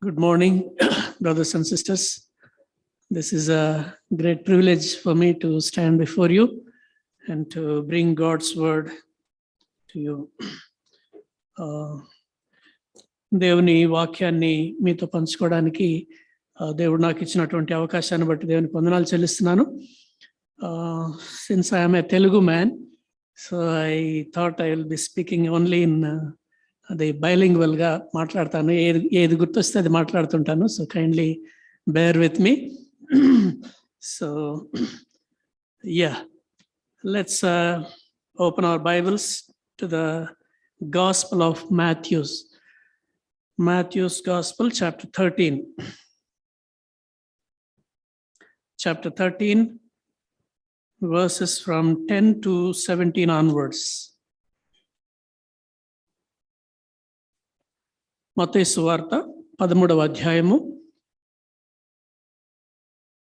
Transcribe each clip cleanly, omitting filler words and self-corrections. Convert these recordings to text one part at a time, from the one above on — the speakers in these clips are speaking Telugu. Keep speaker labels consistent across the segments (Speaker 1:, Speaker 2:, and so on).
Speaker 1: Good morning, brothers and sisters. This is a great privilege for me to stand before you and to bring God's word to you. దేవుని వాక్యాన్ని మీతో పంచుకోవడానికి దేవుడు నాకు ఇచ్చినటువంటి అవకాశాన్ని బట్టి దేవునికి వందనాలు చెల్లిస్తున్నాను. Since I am a Telugu man, so I thought I will be speaking only in అది బైలింగ్వల్గా మాట్లాడతాను. ఏది గుర్తొస్తే అది మాట్లాడుతుంటాను. So kindly bear with me. So let's open our Bibles to the gospel of Matthew's Gospel, chapter 13. Chapter 13, verses from 10 to 17 onwards. మత్తయి సువార్త 13వ అధ్యాయము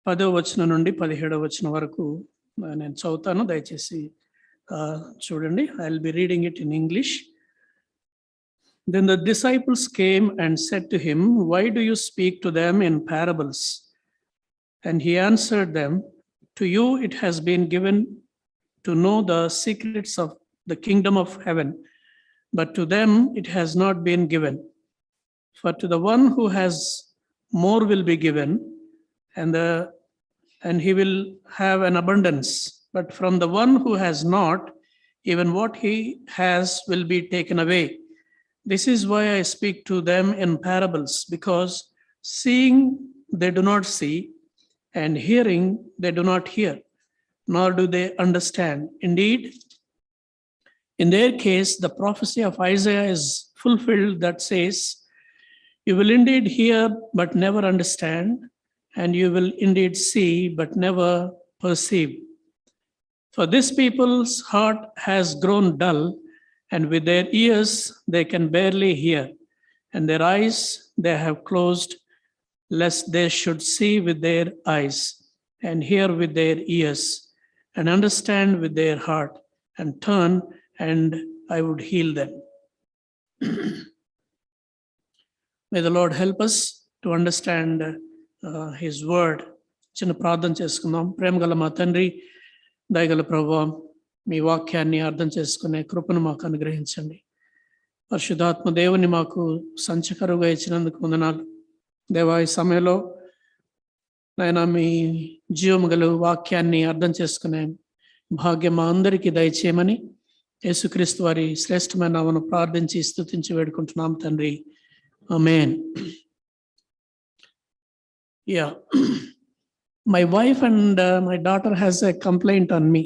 Speaker 1: 10వ వచనం నుండి 17వ వచనం వరకు నేను చదువుతాను. దయచేసి చూడండి. I will be reading it in English. Then the disciples came and said to him, "Why do you speak to them in parables?" And he answered them, "To you it has been given to know the secrets of the kingdom of heaven, but to them it has not been given. For to the one who has more will be given, and he will have an abundance. But from the one who has not, even what he has will be taken away. This is why I speak to them in parables, because seeing they do not see, and hearing they do not hear, nor do they understand. Indeed, in their case, the prophecy of Isaiah is fulfilled that says, you will indeed hear but never understand, and you will indeed see but never perceive. For this people's heart has grown dull, and with their ears they can barely hear, and their eyes they have closed, lest they should see with their eyes, and hear with their ears, and understand with their heart, and turn, and I would heal them." May the Lord help us to understand His word. చిన్న ప్రార్థన చేసుకుందాం. ప్రేమగల మా తండ్రి, దయగల ప్రభువా, మీ వాక్యాన్ని అర్థం చేసుకునే కృపను మాకు అనుగ్రహించండి. పరిశుద్ధాత్మ దేవుని మాకు సంచకరుగా ఇచ్చినందుకు వందనాలు. దేవా, ఈ సమయంలో నాయనా మీ జీవము గల వాక్యాన్ని అర్థం చేసుకునే భాగ్యం మా అందరికీ దయచేయమని యేసుక్రీస్తు వారి శ్రేష్టమైన నామమున ప్రార్థించి స్తుతించి వేడుకుంటున్నాం తండ్రి. Amen. Yeah. My wife and my daughter has a complaint on me.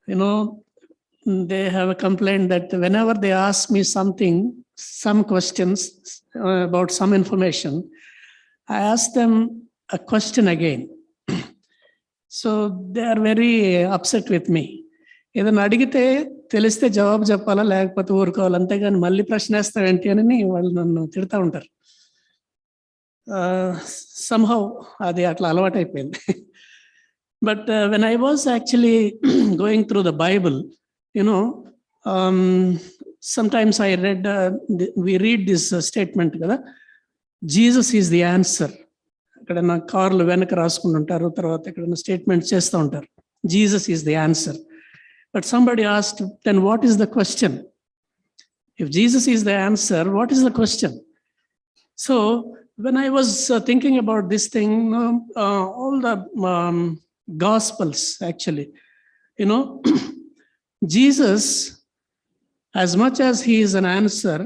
Speaker 1: You know, they have a complaint that whenever they ask me something, some questions about some information, I ask them a question again. So they are very upset with me. ఏదైనా అడిగితే తెలిస్తే జవాబు చెప్పాలా, లేకపోతే ఊరుకోవాలి, అంతేగాని మళ్ళీ ప్రశ్న వేస్తావేంటి అని వాళ్ళు నన్ను తిడతా ఉంటారు. somehow అది అట్లా అలవాటైపోయింది. But when I was actually going through the Bible, you know, sometimes I read, we read this statement కదా, Jesus is the answer. అక్కడ నా కార్లు వెనక రాసుకుని ఉంటారు, తర్వాత ఇక్కడ స్టేట్మెంట్ చేస్తూ ఉంటారు, Jesus is the answer. But somebody asked, then what is the question? If Jesus is the answer, what is the question? So when I was thinking about this thing, all the Gospels actually, you know, Jesus, as much as he is an answer,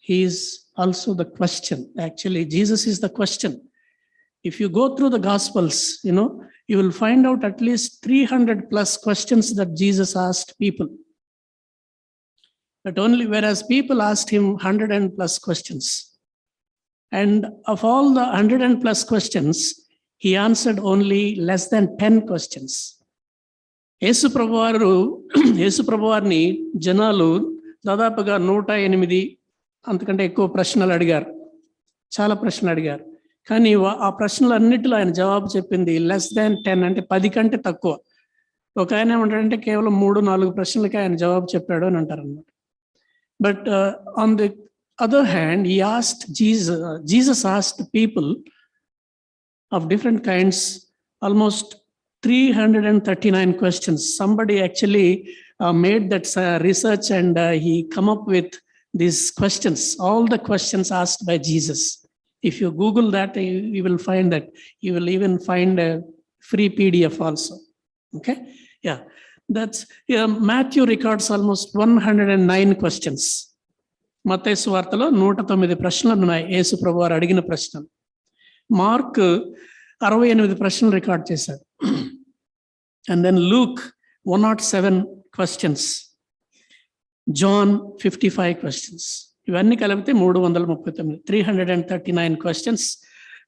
Speaker 1: he is also the question. Actually, Jesus is the question. If you go through the Gospels, you know, you will find out at least 300 plus questions that Jesus asked people. But only, whereas people asked him 100 and plus questions. And of all the 100 and plus questions, he answered only less than 10 questions. యేసు ప్రభువారిని జనాలు దాదాపుగా 108 అంతకంటే ఎక్కువ ప్రశ్నలు అడిగారు, చాలా ప్రశ్నలు అడిగారు. కానీ ఆ ప్రశ్నలన్నిటిలో ఆయన జవాబు చెప్పింది లెస్ దాన్ 10, అంటే 10 కంటే తక్కువ. ఒక ఆయన ఏమంటాడంటే కేవలం 3-4 ప్రశ్నలకి ఆయన జవాబు చెప్పాడు అని అంటారు అన్నమాట. But on the other hand, Jesus asked people of different kinds, almost 339 questions. Somebody actually made that research and he come up with these questions, all the questions asked by Jesus. If you Google that, you will find that. You will even find a free PDF also. Okay, yeah, that's Matthew records almost 109 questions. మత్తయి సువార్తలో 109 ప్రశ్నలు ఉన్నాయి యేసు ప్రభువారు అడిగిన ప్రశ్నలు. మార్క్ 68 ప్రశ్నలు రికార్డ్ చేశారు. And then Luke 107 questions, John 55 questions. ఇవన్నీ కలిపితే 339, 339 క్వశ్చన్స్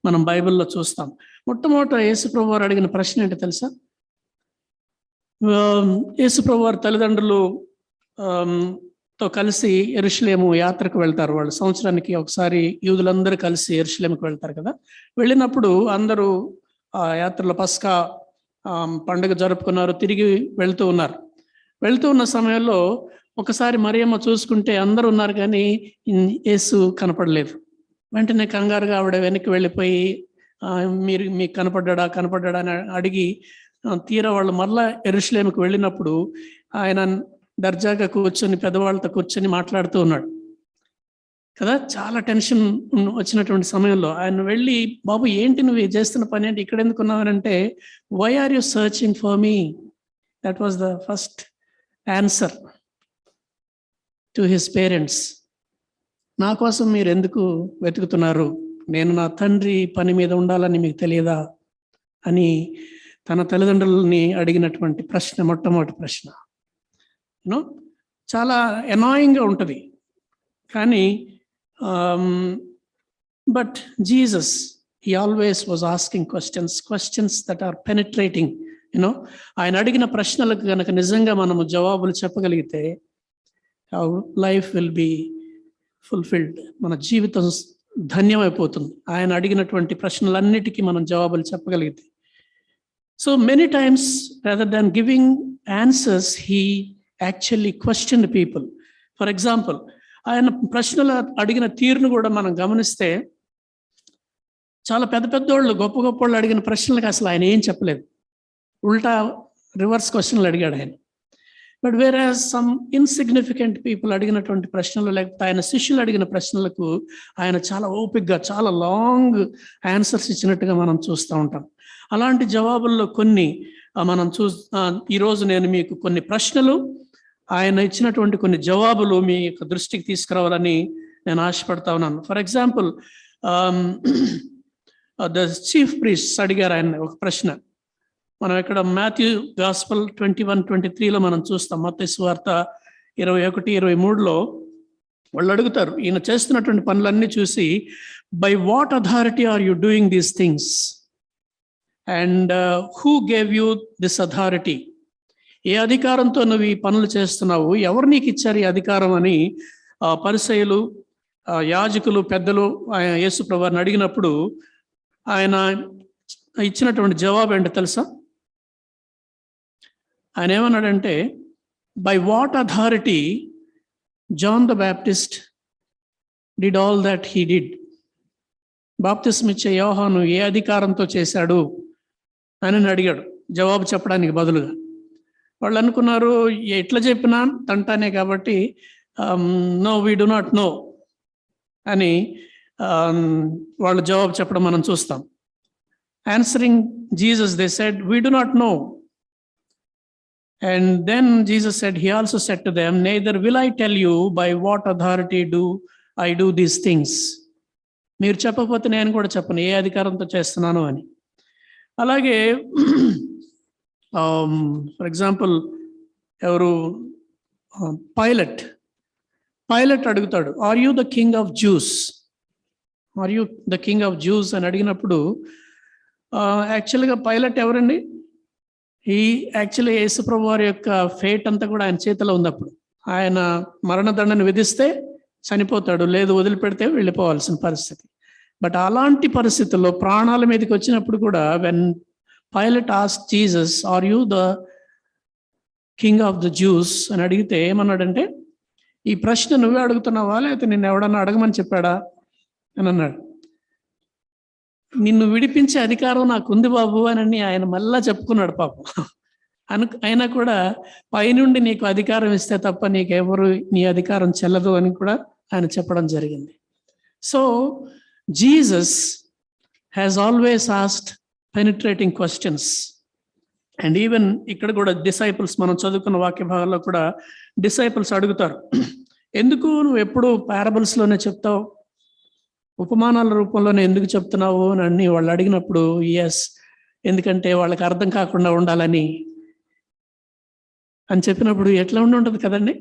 Speaker 1: మనం బైబిల్లో చూస్తాం. మొట్టమొదట యేసు ప్రభువారు అడిగిన ప్రశ్న ఏంటో తెలుసా? యేసు ప్రభువారు తల్లిదండ్రులు తో కలిసి యెరూషలేము యాత్రకు వెళ్తారు. వాళ్ళు సంవత్సరానికి ఒకసారి యూదులందరూ కలిసి యెరూషలేముకి వెళ్తారు కదా. వెళ్ళినప్పుడు అందరూ ఆ యాత్రలో పస్కా పండుగ జరుపుకున్నారు, తిరిగి వెళ్తూ ఉన్నారు. వెళ్తూ ఉన్న సమయంలో ఒకసారి మరియమ్మ చూసుకుంటే అందరూ ఉన్నారు కానీ యేసు కనపడలేదు. వెంటనే కంగారుగా ఆవిడ వెనక్కి వెళ్ళిపోయి మీకు కనపడ్డా అని అడిగి తీరా వాళ్ళు మరలా యెరూషలేముకి వెళ్ళినప్పుడు ఆయన దర్జాగా కూర్చొని పెద్దవాళ్ళతో కూర్చొని మాట్లాడుతూ ఉన్నాడు కదా. చాలా టెన్షన్ వచ్చినటువంటి సమయంలో ఆయన వెళ్ళి, బాబు ఏంటి నువ్వు చేస్తున్న పని ఏంటి, ఇక్కడ ఎందుకు ఉన్నావనంటే, why are you searching for me? That was the first answer to his parents. నా కోసం మీరు ఎందుకు వెతుకుతున్నారు? నేను నా తండ్రి పని మీద ఉండాలని మీకు తెలియదా అని తన తల్లిదండ్రులని అడిగినటువంటి ప్రశ్న, మొట్టమొదటి ప్రశ్న. చాలా ఎనాయింగ్గా ఉంటుంది కానీ but Jesus he always was asking questions that are penetrating. ఆయన అడిగిన ప్రశ్నలకు కనుక నిజంగా మనము జవాబులు చెప్పగలిగితే లైఫ్ విల్ బి ఫుల్ఫిల్డ్. మన జీవితం ధన్యమైపోతుంది ఆయన అడిగినటువంటి ప్రశ్నలన్నిటికీ మనం జవాబులు చెప్పగలిగితే. So many times rather than giving answers he actually questioned people. For example, ఆయన ప్రశ్నలు అడిగిన తీరును కూడా మనం గమనిస్తే చాలా పెద్దోళ్ళు గొప్ప వాళ్ళు అడిగిన ప్రశ్నలకు అసలు ఆయన ఏం చెప్పలేదు, ఉల్టా రివర్స్ క్వశ్చన్లు అడిగాడు ఆయన. But whereas some insignificant people అడిగినటువంటి ప్రశ్నలు, లేకపోతే ఆయన శిష్యులు అడిగిన ప్రశ్నలకు ఆయన చాలా ఓపికగా చాలా లాంగ్ ఆన్సర్స్ ఇచ్చినట్టుగా మనం చూస్తూ ఉంటాం. అలాంటి జవాబుల్లో కొన్ని మనం ఈరోజు నేను మీకు కొన్ని ప్రశ్నలు, ఆయన ఇచ్చినటువంటి కొన్ని జవాబులు మీ యొక్క దృష్టికి తీసుకురావాలని నేను ఆశపడతా ఉన్నాను. For example, the chief priests అడిగారు ఆయన ఒక ప్రశ్న. మనం ఇక్కడ మాథ్యూ గాస్పల్ 21:23లో మనం చూస్తాం. మత్తయి సువార్త 21:23లో వాళ్ళు అడుగుతారు, ఈయన చేస్తున్నటువంటి పనులన్నీ చూసి, by what authority are you doing these things and who gave you this authority? ఏ అధికారంతో నువ్వు ఈ పనులు చేస్తున్నావు, ఎవరు నీకు ఇచ్చారు ఈ అధికారం అని పరిసయ్యులు, యాజకులు, పెద్దలు యేసు ప్రభువుని అడిగినప్పుడు ఆయన ఇచ్చినటువంటి జవాబు ఏంటో తెలుసా? ఆయన ఏమన్నాడంటే, by what authority John the Baptist did all that he did. బాప్తిస్మ ఇచ్చే యోహాను ఏ అధికారంతో చేశాడు అని అడిగాడు జవాబు చెప్పడానికి బదులుగా. వాళ్ళు అనుకున్నారు ఎట్లా చెప్పినా తంటానే కాబట్టి no we do not know అని వాళ్ళు జవాబు చెప్పడం మనం చూస్తాం. Answering Jesus they said we do not know. And then Jesus said, he also said to them, neither will I tell you by what authority I do these things. మీరు చెప్పకపోతే నేను కూడా చెప్పను ఏ అధికారంతో చేస్తున్నాను అని. అలాగే ఫర్ ఎగ్జాంపుల్ ఎవరు పైలట్ అడుగుతాడు, are you the king of Jews, are you the king of Jews అని అడిగినప్పుడు యాక్చువల్గా పైలట్ ఎవరండి? ఈ యాక్చువల్లీ యేసుప్రభు వారి యొక్క ఫేట్ అంతా కూడా ఆయన చేతిలో ఉంది. అప్పుడు ఆయన మరణదండను విధిస్తే చనిపోతాడు, లేదు వదిలిపెడితే వెళ్ళిపోవాల్సిన పరిస్థితి. బట్ అలాంటి పరిస్థితుల్లో ప్రాణాల మీదకి వచ్చినప్పుడు కూడా when Pilate asked Jesus, are you the king of the Jews అని అడిగితే ఏమన్నాడంటే, ఈ ప్రశ్న నువ్వే అడుగుతున్నావా లేకపోతే నిన్ను ఎవడన్నా అడగమని చెప్పాడా అని అన్నాడు. నిన్ను విడిపించే అధికారం నాకు ఉంది బాబు అని ఆయన మళ్ళా చెప్పుకున్నాడు పాపం. అయినా కూడా పైనుండి నీకు అధికారం ఇస్తే తప్ప నీకెవరు నీ అధికారం చెల్లదు అని కూడా ఆయన చెప్పడం జరిగింది. So Jesus has always asked penetrating questions. And even ఇక్కడ కూడా డిసైపుల్స్, మనం చదువుకున్న వాక్య భాగాల్లో కూడా డిసైపుల్స్ అడుగుతారు, ఎందుకు నువ్వు ఎప్పుడు పారబుల్స్లోనే చెప్తావు, ఉపమానాల రూపంలోనే ఎందుకు చెప్తున్నావు అని వాళ్ళు అడిగినప్పుడు, ఎస్, ఎందుకంటే వాళ్ళకి అర్థం కాకుండా ఉండాలని అని చెప్పినప్పుడు ఎట్లా ఉంటుంది కదండి.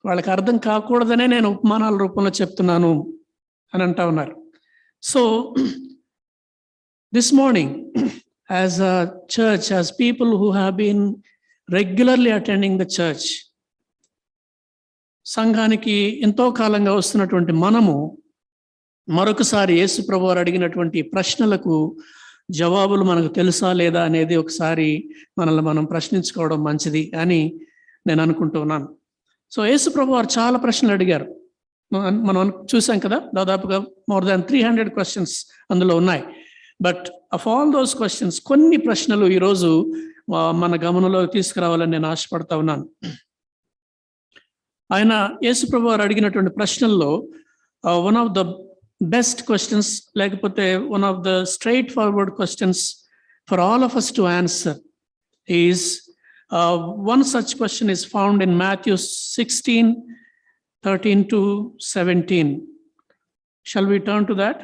Speaker 1: వాళ్ళకి అర్థం కాకూడదనే నేను ఉపమానాల రూపంలో చెప్తున్నాను అని అంటా ఉన్నారు. So this morning as a church, as people who have been regularly attending the church, సంఘానికి ఎంతో కాలంగా వస్తున్నటువంటి మనము మరొకసారి యేసు ప్రభువారు అడిగినటువంటి ప్రశ్నలకు జవాబులు మనకు తెలుసా లేదా అనేది ఒకసారి మనల్ని మనం ప్రశ్నించుకోవడం మంచిది అని నేను అనుకుంటున్నాను. సో యేసు ప్రభువారు చాలా ప్రశ్నలు అడిగారు. మనం చూసాం కదా, దాదాపుగా మోర్ దాన్ 300 క్వశ్చన్స్ అందులో ఉన్నాయి. But of all those questions కొన్ని ప్రశ్నలు ఈరోజు మన గమనంలో తీసుకురావాలని నేను ఆశపడతా ఉన్నాను. ఆయన యేసు ప్రభువు వారు అడిగినటువంటి ప్రశ్నల్లో one of the best questions, లేకపోతే one of the straight forward questions for all of us to answer is one such question is found in Matthew 16:13-17. Shall we turn to that?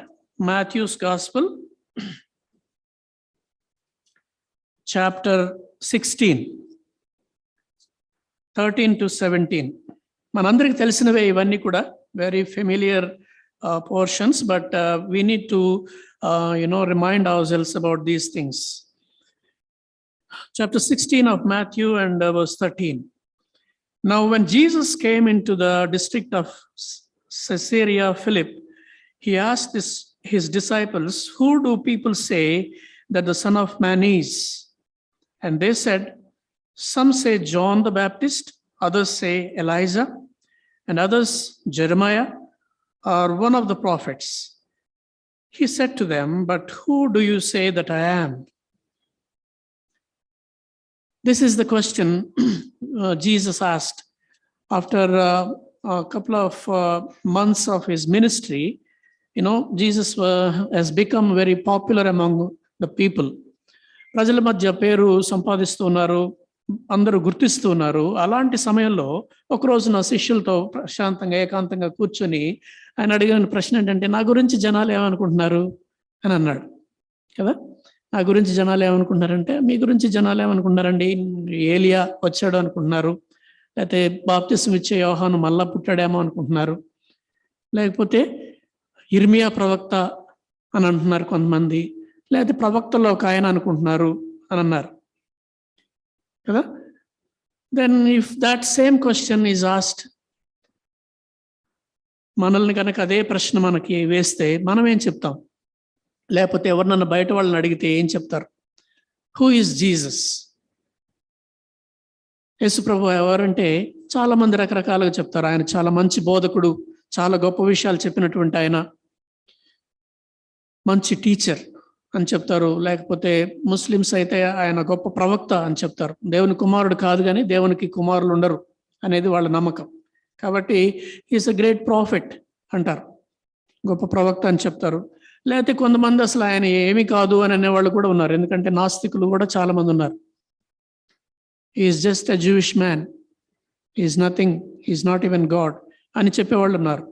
Speaker 1: Matthew's Gospel, chapter 16, 13-17. మనందరికి తెలిసినవే ఇవన్నీ కూడా, very familiar portions, but we need to remind ourselves about these things. Chapter 16 of Matthew and verse 13. Now when Jesus came into the district of Caesarea Philippi, he asked his disciples, "Who do people say that the Son of Man is?" And they said, "Some say John the Baptist, others say Elijah, and others Jeremiah or one of the prophets." He said to them, "But who do you say that I am?" This is the question Jesus asked after a couple of months of his ministry. Jesus has become very popular among the people. ప్రజల మధ్య పేరు సంపాదిస్తూ ఉన్నారు, అందరూ గుర్తిస్తూ ఉన్నారు. అలాంటి సమయంలో ఒకరోజు నా శిష్యులతో ప్రశాంతంగా ఏకాంతంగా కూర్చొని ఆయన అడిగిన ప్రశ్న ఏంటంటే, నా గురించి జనాలు ఏమనుకుంటున్నారు అని అన్నాడు కదా. నా గురించి జనాలు ఏమనుకుంటున్నారంటే, మీ గురించి జనాలు ఏమనుకుంటున్నారండి, ఏలియా వచ్చాడు అనుకుంటున్నారు, లేకపోతే బాప్తిసం ఇచ్చే యోహాను మళ్ళా పుట్టాడేమో అనుకుంటున్నారు, లేకపోతే ఇర్మియా ప్రవక్త అని అంటున్నారు కొంతమంది, లేకపోతే ప్రవక్తలో ఒక ఆయన అనుకుంటున్నారు అని అన్నారు కదా. Then if that same question is asked, మనల్ని కనుక అదే ప్రశ్న మనకి వేస్తే మనం ఏం చెప్తాం? లేకపోతే ఎవరినన్నా బయట వాళ్ళని అడిగితే ఏం చెప్తారు? Who is Jesus? యేసు ప్రభు ఎవరంటే చాలా మంది రకరకాలుగా చెప్తారు. ఆయన చాలా మంచి బోధకుడు, చాలా గొప్ప విషయాలు చెప్పినటువంటి ఆయన, మంచి టీచర్ అని చెప్తారు. లేకపోతే ముస్లిమ్స్ అయితే ఆయన గొప్ప ప్రవక్త అని చెప్తారు. దేవుని కుమారుడు కాదు కానీ దేవునికి కుమారులు ఉండరు అనేది వాళ్ళ నమ్మకం. కాబట్టి ఈస్ అ గ్రేట్ ప్రాఫిట్ అంటారు, గొప్ప ప్రవక్త అని చెప్తారు. లేకపోతే కొంతమంది అసలు ఆయన ఏమీ కాదు అని అనేవాళ్ళు కూడా ఉన్నారు. ఎందుకంటే నాస్తికులు కూడా చాలా మంది ఉన్నారు. Is just a Jewish man, is nothing, is not even God అని చెప్పేవాళ్ళు ఉన్నారు.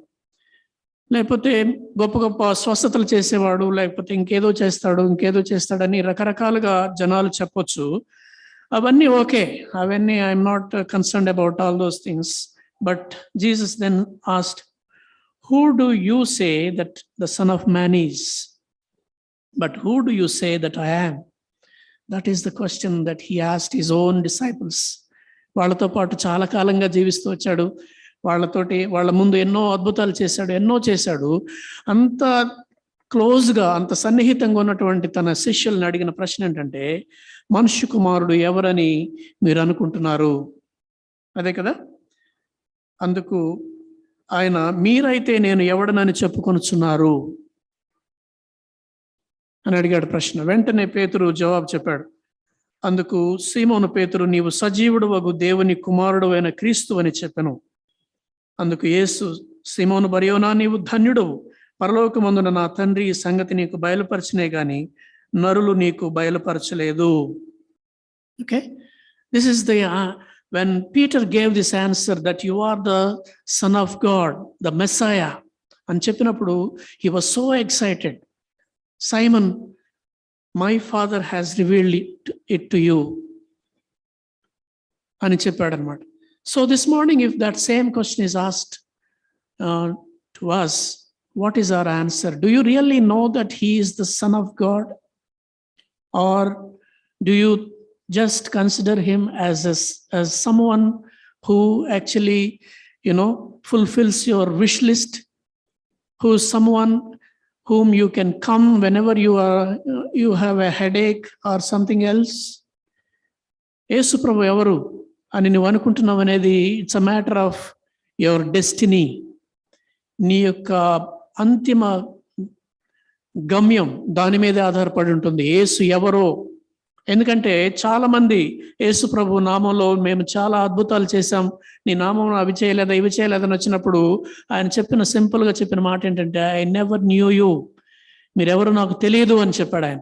Speaker 1: లేకపోతే గొప్ప గొప్ప స్వస్థతలు చేసేవాడు, లేకపోతే ఇంకేదో చేస్తాడని రకరకాలుగా జనాలు చెప్పొచ్చు. అవన్నీ ఓకే, అవన్నీ I'm not concerned about all those things. But Jesus then asked, "Who do you say that the Son of Man is? But who do you say that I am?" That is the question that he asked his own disciples. వాళ్ళతో పాటు చాలా కాలంగా జీవిస్తూ వచ్చాడు, వాళ్ళ ముందు ఎన్నో అద్భుతాలు చేశాడు. అంత క్లోజ్గా, అంత సన్నిహితంగా ఉన్నటువంటి తన శిష్యుల్ని అడిగిన ప్రశ్న ఏంటంటే, మనుష్య కుమారుడు ఎవరని మీరు అనుకుంటున్నారు? అదే కదా. అందుకు ఆయన మీరైతే నేను ఎవడనని చెప్పుకొనుచున్నారు అని అడిగాడు ప్రశ్న. వెంటనే పేతురు జవాబు చెప్పాడు. అందుకు సీమోను పేతురు, నీవు సజీవుడు వగు దేవుని కుమారుడు అయిన క్రీస్తు అని చెప్పెను. అందుకు యేసు, సీమోను బర్యోనా, నీవు ధన్యుడవు, పరలోకమందున నా తండ్రి ఈ సంగతి నీకు బయలుపరచినే గాని నరులు నీకు బయలుపరచలేదు. Okay, this is the when Peter gave this answer that you are the Son of God, the Messiah అని చెప్పినప్పుడు he was so excited. Simon, my father has revealed it to you అని చెప్పాడు అనమాట. So this morning, if that same question is asked to us, what is our answer? Do you really know that he is the Son of God? Or do you just consider him as someone who actually, fulfills your wish list, who is someone whom you can come whenever you have a headache or something else? యేసు ప్రభు ఎవరు అని నువ్వు అనుకుంటున్నావు అనేది it's a matter of your destiny. నీ యొక్క అంతిమ గమ్యం దాని మీదే ఆధారపడి ఉంటుంది. యేసు ఎవరో. ఎందుకంటే చాలా మంది యేసు ప్రభు నామంలో మేము చాలా అద్భుతాలు చేశాం, నీ నామంలో అవి చేయలేదా ఇవి చేయలేదని వచ్చినప్పుడు ఆయన సింపుల్గా చెప్పిన మాట ఏంటంటే, ఐ నెవర్ న్యూ యూ, మీరెవరు నాకు తెలియదు అని చెప్పాడు ఆయన.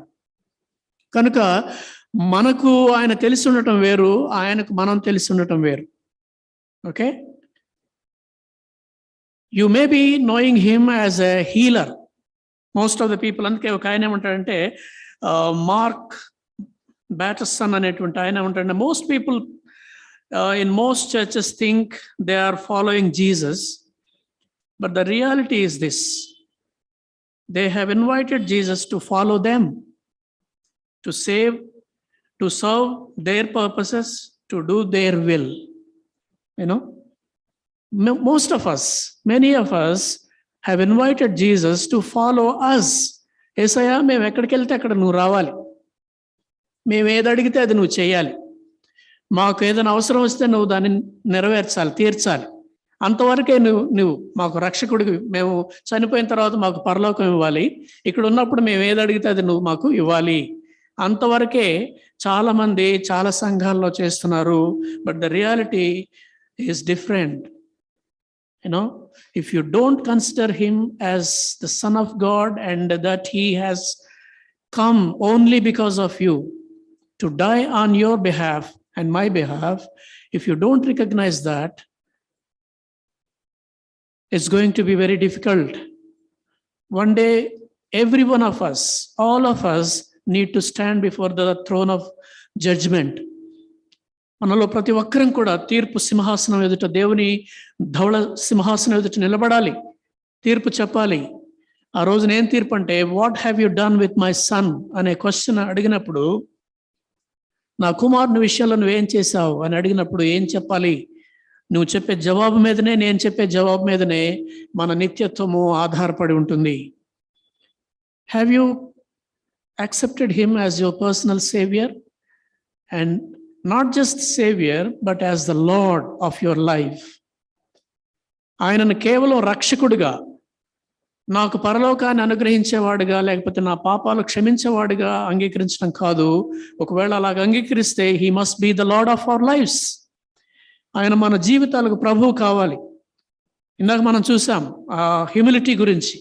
Speaker 1: కనుక మనకు ఆయన తెలిసి ఉండటం వేరు, ఆయనకు మనం తెలిసి ఉండటం వేరు. Okay, you may be knowing him as a healer. Most of the people, అందుకే ఒక ఆయన ఏమంటాడంటే, మార్క్ బ్యాటర్సన్ అనేటువంటి ఆయన ఏమంటాడంటే, most people in most churches think they are following Jesus, but the reality is this: they have invited Jesus to follow them, to serve, to serve their purposes, to do their will. Most of us, many of us have invited Jesus to follow us. యేసయ్యా, మేము ఎక్కడికి వెళ్తే అక్కడ నువ్వు రావాలి, మేము ఏది అడిగితే అది నువ్వు చేయాలి, మాకు ఏదైనా అవసరం వస్తే నువ్వు దాన్ని నెరవేర్చాలి, తీర్చాలి, అంతవరకే నువ్వు మాకు రక్షకుడికి. మేము చనిపోయిన తర్వాత మాకు పరలోకం ఇవ్వాలి, ఇక్కడ ఉన్నప్పుడు మేము ఏది అడిగితే అది నువ్వు మాకు ఇవ్వాలి. అంతవరకే చాలా మంది చాలా సంఘాల్లో చేస్తున్నారు. But the reality is different. If you don't consider him as the son of God and that he has come only because of you to die on your behalf and my behalf, if you don't recognise that, it's going to be very difficult. One day every one of us, all of us need to stand before the throne of judgment. మనలో ప్రతి ఒక్కరం కూడా తీర్పు సింహాసనం ఎదుట, దేవుని ధవళ సింహాసనం ఎదుట నిలబడాలి, తీర్పు చెప్పాలి. ఆ రోజున ఏం తీర్పు అంటే, what have you done with my son అనే క్వశ్చన్ అడిగినప్పుడు, నా కుమారుని విషయంలో నువ్వేం చేశావు అని అడిగినప్పుడు ఏం చెప్పాలి? నువ్వు చెప్పే జవాబు మీదనే, నేను చెప్పే జవాబు మీదనే మన నిత్యత్వము ఆధారపడి ఉంటుంది. Have you accepted him as your personal savior? And not just savior, but as the Lord of your life. ఆయనను కేవలం రక్షకుడిగా, నాకు పరలోకాన్ని అనుగ్రహించేవాడుగా, లేకపోతే నా పాపాలు క్షమించేవాడుగా అంగీకరించడం కాదు. ఒకవేళ అలాగ అంగీకరిస్తే, he must be the Lord of our lives. ఆయన మన జీవితాలకు ప్రభువు కావాలి. ఇందాక మనం చూసాం ఆ హ్యూమిలిటీ గురించి.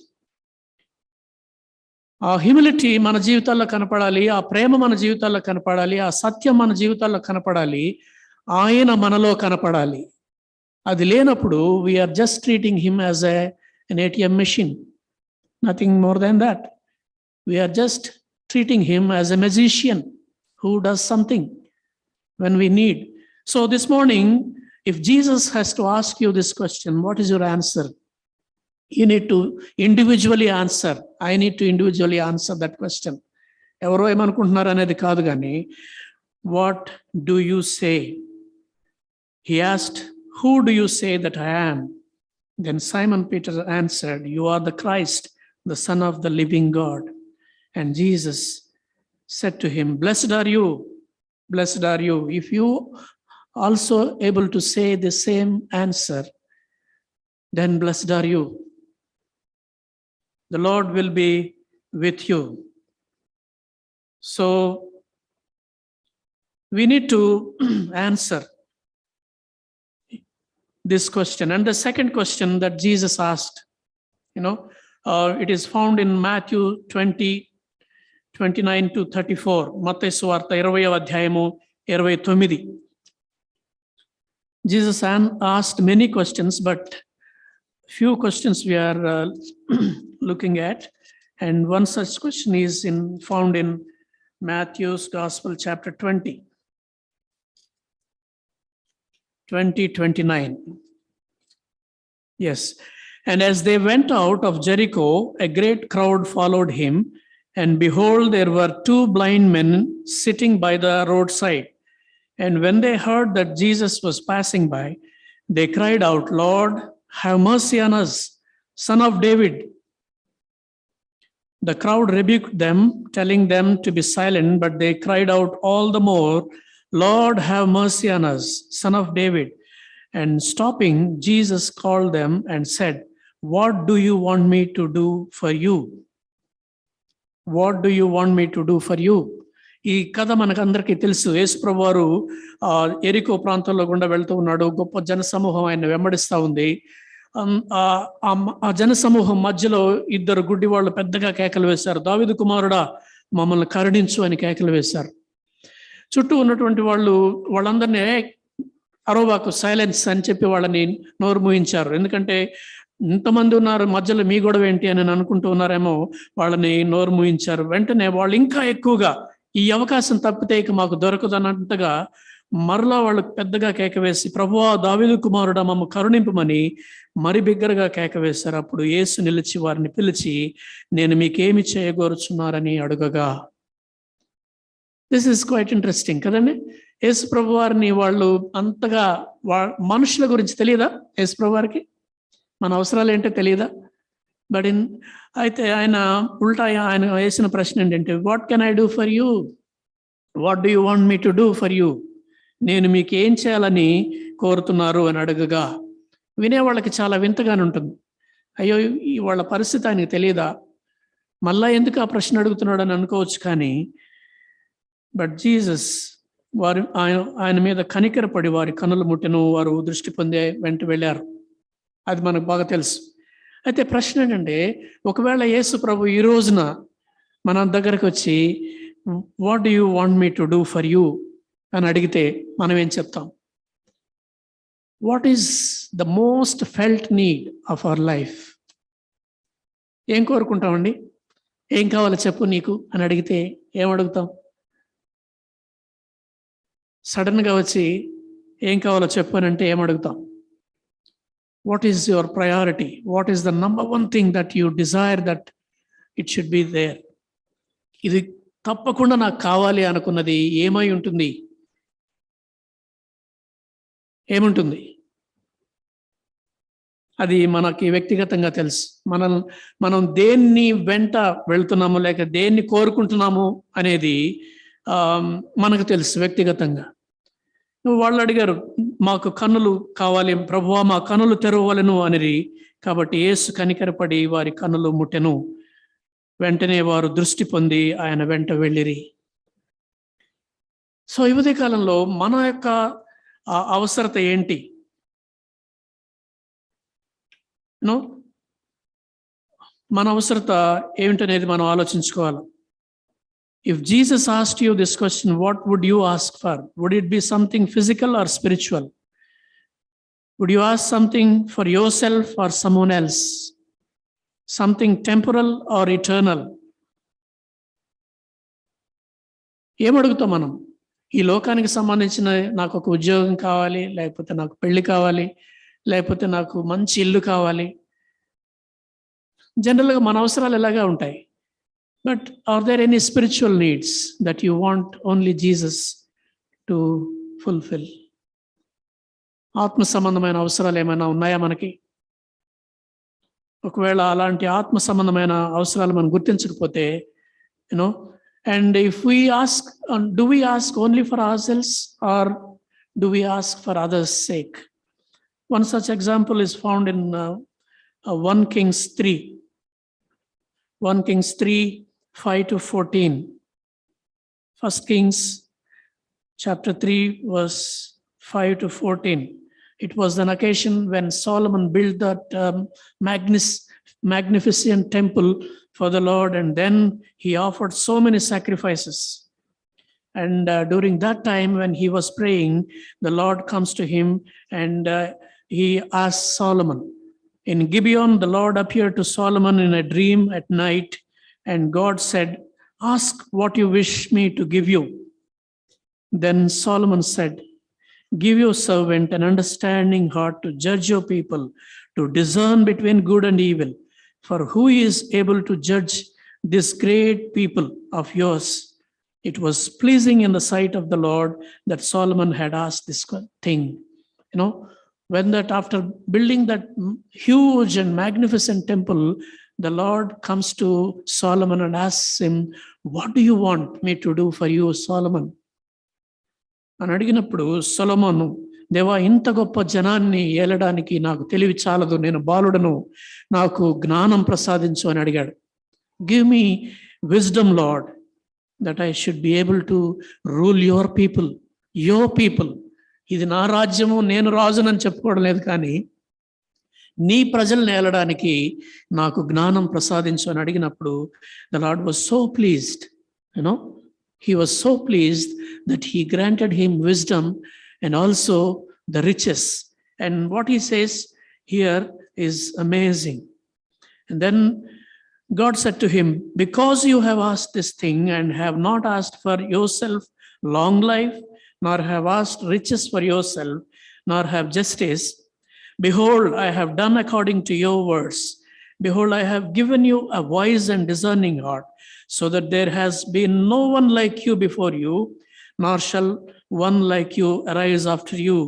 Speaker 1: ఆ హ్యూమిలిటీ మన జీవితాల్లో కనపడాలి, ఆ ప్రేమ మన జీవితాల్లో కనపడాలి, ఆ సత్యం మన జీవితాల్లో కనపడాలి, ఆయన మనలో కనపడాలి. అది లేనప్పుడు we are just treating him as an ATM machine, nothing more than that. We are just treating him as a magician who does something when we need. So this morning, if Jesus has to ask you this question, what is your answer? You need to individually answer. I need to individually answer that question. ఎవరో ఏమనుకుంటున్నారు అనేది కాదు కానీ, what do you say? He asked, who do you say that I am? Then Simon Peter answered, you are the Christ, the Son of the living God. And Jesus said to him, blessed are you, blessed are you. If you also able to say the same answer, then blessed are you. The Lord will be with you. So we need to answer this question. And the second question that Jesus asked, it is found in Matthew 20:29 to 34. మత్తయి సువార్త 20వ అధ్యాయము 29. Jesus asked many questions, but few questions we are looking at. And one such question is found in Matthew's Gospel, chapter 20:29. Yes. And as they went out of Jericho, a great crowd followed him. And behold, there were two blind men sitting by the roadside. And when they heard that Jesus was passing by, they cried out, Lord, have mercy on us, Son of David. The crowd rebuked them, telling them to be silent, but they cried out all the more, Lord, have mercy on us, Son of David. And stopping, Jesus called them and said, what do you want me to do for you? What do you want me to do for you? ఈ కథ మనకందరికీ తెలుసు. యేసుప్రభు వారు ఎరికో ప్రాంతంలో గుండా వెళ్తూ ఉన్నాడు. గొప్ప జనసమూహం ఆయన వెంబడిస్తూ ఉంది. ఆ జనసమూహం మధ్యలో ఇద్దరు గుడ్డి వాళ్ళు పెద్దగా కేకలు వేశారు, దావీదు కుమారుడా మమ్మల్ని కరుణించు అని కేకలు వేశారు. చుట్టూ ఉన్నటువంటి వాళ్ళందరినీ అరవబాకు, సైలెన్స్ అని చెప్పి వాళ్ళని నోరు మూయించారు. ఎందుకంటే ఇంతమంది ఉన్నారు, మధ్యలో మీ గొడవ ఏంటి అని అనుకుంటూ ఉన్నారేమో, వాళ్ళని నోరు మూయించారు. వెంటనే వాళ్ళు ఇంకా ఎక్కువగా ఈ అవకాశం తప్పితే ఇక మాకు దొరకదన్నట్టుగా మరలా వాళ్ళు పెద్దగా కేక వేసి, ప్రభువా దావీదు కుమారుడా మమ్మ కరుణింపమని మరి బిగ్గరగా కేక వేశారు. అప్పుడు యేసు నిలిచి వారిని పిలిచి, నేను మీకేమి చేయగోరుచున్నారని అడుగగా. దిస్ ఈస్ క్వైట్ ఇంట్రెస్టింగ్ కదండి. యేసు ప్రభు వారిని వాళ్ళు అంతగా మనుషుల గురించి తెలియదా? యేసు ప్రభు వారికి మన అవసరాలు ఏంటో తెలియదా? బట్ అయితే ఆయన ఉల్టా ఆయన వేసిన ప్రశ్న ఏంటంటే, what can I do for you? What do you want me to do for you? నేను మీకు ఏం చేయాలని కోరుతున్నారు అని అడగగా, వినేవాళ్ళకి చాలా వింతగానే ఉంటుంది. అయ్యో, వాళ్ళ పరిస్థితి ఆయనకి తెలియదా, మళ్ళా ఎందుకు ఆ ప్రశ్న అడుగుతున్నాడు అని అనుకోవచ్చు. కానీ బట్ జీసస్ ఆయన మీద కనికరపడి వారి కన్నులు ముట్టెను, వారు దృష్టి పొందే వెంట వెళ్ళారు. అది మనకు బాగా తెలుసు. అయితే ప్రశ్న ఏంటంటే, ఒకవేళ యేసు ప్రభు ఈ రోజున మన దగ్గరకు వచ్చి what do you want me to do for you అని అడిగితే మనం ఏం చెప్తాం? What is the most felt need of our life? ఏం కోరుకుంటామండి? ఏం కావాలో చెప్పు నీకు అని అడిగితే ఏం అడుగుతాం? సడన్గా వచ్చి ఏం కావాలో చెప్పు అని అంటే ఏం అడుగుతాం? What is your priority? What is the number one thing that you desire that it should be there? ఇది తప్పకుండా నాకు కావాలి అనుకున్నది ఏమై ఉంటుంది? ఏముంటుంది? అది మనకి వ్యక్తిగతంగా తెలుసు. మనం దేన్ని వెంట వెళ్తున్నాము లేక దేన్ని కోరుకుంటున్నాము అనేది మనకు తెలుసు వ్యక్తిగతంగా. వాళ్ళు అడిగారు, మాకు కన్నులు కావాలి ప్రభువా, మా కన్నులు తెరవలను అనేది. కాబట్టి యేసు కనికరపడి వారి కన్నులు ముట్టెను. వెంటనే వారు దృష్టి పొంది ఆయన వెంట వెళ్ళిరి. సో ఈ ఉదయ కాలంలో మన యొక్క అవసరత ఏంటి? మన అవసరత ఏమిటనేది మనం ఆలోచించుకోవాలి. If Jesus asked you this question, what would you ask for? Would it be something physical or spiritual? Would you ask something for yourself or someone else? Something temporal or eternal? ఏమడుగుతాం మనం? ఈ లోకానికి సంబంధించిన నాకు ఒక ఉద్యోగం కావాలి, లేకపోతే నాకు పెళ్లి కావాలి, లేకపోతే నాకు మంచి ఇల్లు కావాలి. జనరల్గా మన అవసరాలు ఎలాగా ఉంటాయి. But are there any spiritual needs that you want only Jesus to fulfill? ఆత్మ సంబంధమైన అవసరాలు ఏమైనా ఉన్నాయా మనకి? ఒకవేళ అలాంటి ఆత్మ సంబంధమైన అవసరాలు మనం గుర్తించకపోతే, and if we ask, do we ask only for ourselves or do we ask for others' sake? One such example is found in 1 Kings 3. 1 Kings 3, 5 to 14. 1 Kings chapter 3, verse 5 to 14. It was an occasion when Solomon built that magnificent temple for the Lord, and then he offered so many sacrifices. And during that time, when he was praying, the Lord comes to him and he asks Solomon. In Gibeon, the Lord appeared to Solomon in a dream at night, and God said, "Ask what you wish me to give you." Then Solomon said, "Give your servant an understanding heart to judge your people, to discern between good and evil. For who is able to judge this great people of yours?" It was pleasing in the sight of the Lord that Solomon had asked this thing. When that after building that huge and magnificent temple, the Lord comes to Solomon and asks him, "What do you want me to do for you, Solomon?" అని అడిగినప్పుడు సొలొమోను, "దేవా, ఇంత గొప్ప జనాన్ని ఏలడానికి నాకు తెలివి చాలదు, నేను బాలుడను, నాకు జ్ఞానం ప్రసాదించు అని అడిగాడు. "Give me wisdom, Lord, that I should be able to rule your people." ఇది నా రాజ్యము, నేను రాజునని చెప్పుకోవడం లేదు, కానీ నీ ప్రజల్ని ఏలడానికి నాకు జ్ఞానం ప్రసాదించు అని అడిగినప్పుడు the Lord was so pleased, He was so pleased that he granted him wisdom and also the riches. And what he says here is amazing. And then God said to him, "Because you have asked this thing and have not asked for yourself long life, nor have asked riches for yourself, nor have justice, behold, I have done according to your words. Behold, I have given you a wise and discerning heart, so that there has been no one like you before you, nor shall one like you arise after you.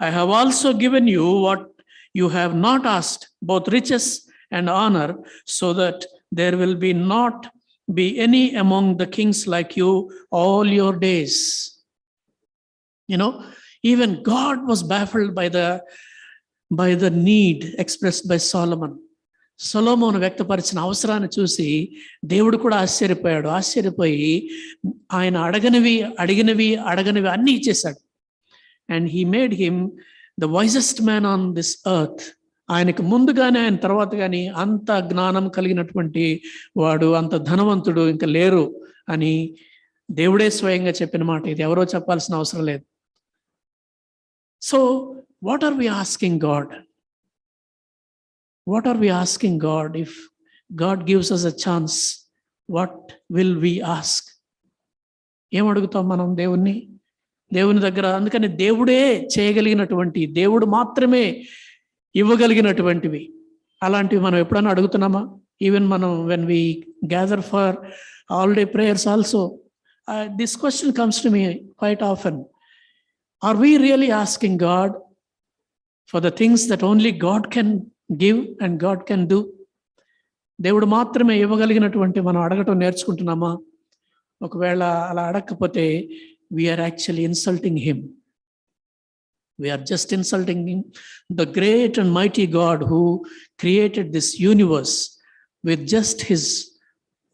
Speaker 1: I have also given you what you have not asked, both riches and honor, so that there will not be any among the kings like you all your days." Even God was baffled by the need expressed by Solomon. సొలొమోను వ్యక్తపరిచిన అవసరాన్ని చూసి దేవుడు కూడా ఆశ్చర్యపోయి ఆయన అడిగినవి అన్నీ ఇచ్చేశాడు. And he made him the wisest man on this earth. ఆయనకు ముందుగానే ఆయన తర్వాత కానీ అంత జ్ఞానం కలిగినటువంటి వాడు, అంత ధనవంతుడు ఇంకా లేరు అని దేవుడే స్వయంగా చెప్పిన మాట. ఇది ఎవరో చెప్పాల్సిన అవసరం లేదు. So what are we asking God? What are we asking God? If God gives us a chance, what will we ask? ఏం అడుగుతాం మనం దేవుని దగ్గర? అందుకని దేవుడే చేయగలిగినటువంటి, దేవుడు మాత్రమే ఇవ్వగలిగినటువంటివి అలాంటివి మనం ఎప్పుడైనా అడుగుతున్నామా? ఈవెన్ మనం when we gather for all-day prayers also, this question comes to me quite often. Are we really asking God for the things that only God can give and God can do? దేవుడు మాత్రమే ఇవ్వగలిగినటువంటి మనం అడగటం నేర్చుకుంటున్నామా? ఒకవేళ అలా అడగకపోతే we are actually insulting him. We are just insulting him, the great and mighty God who created this universe with just his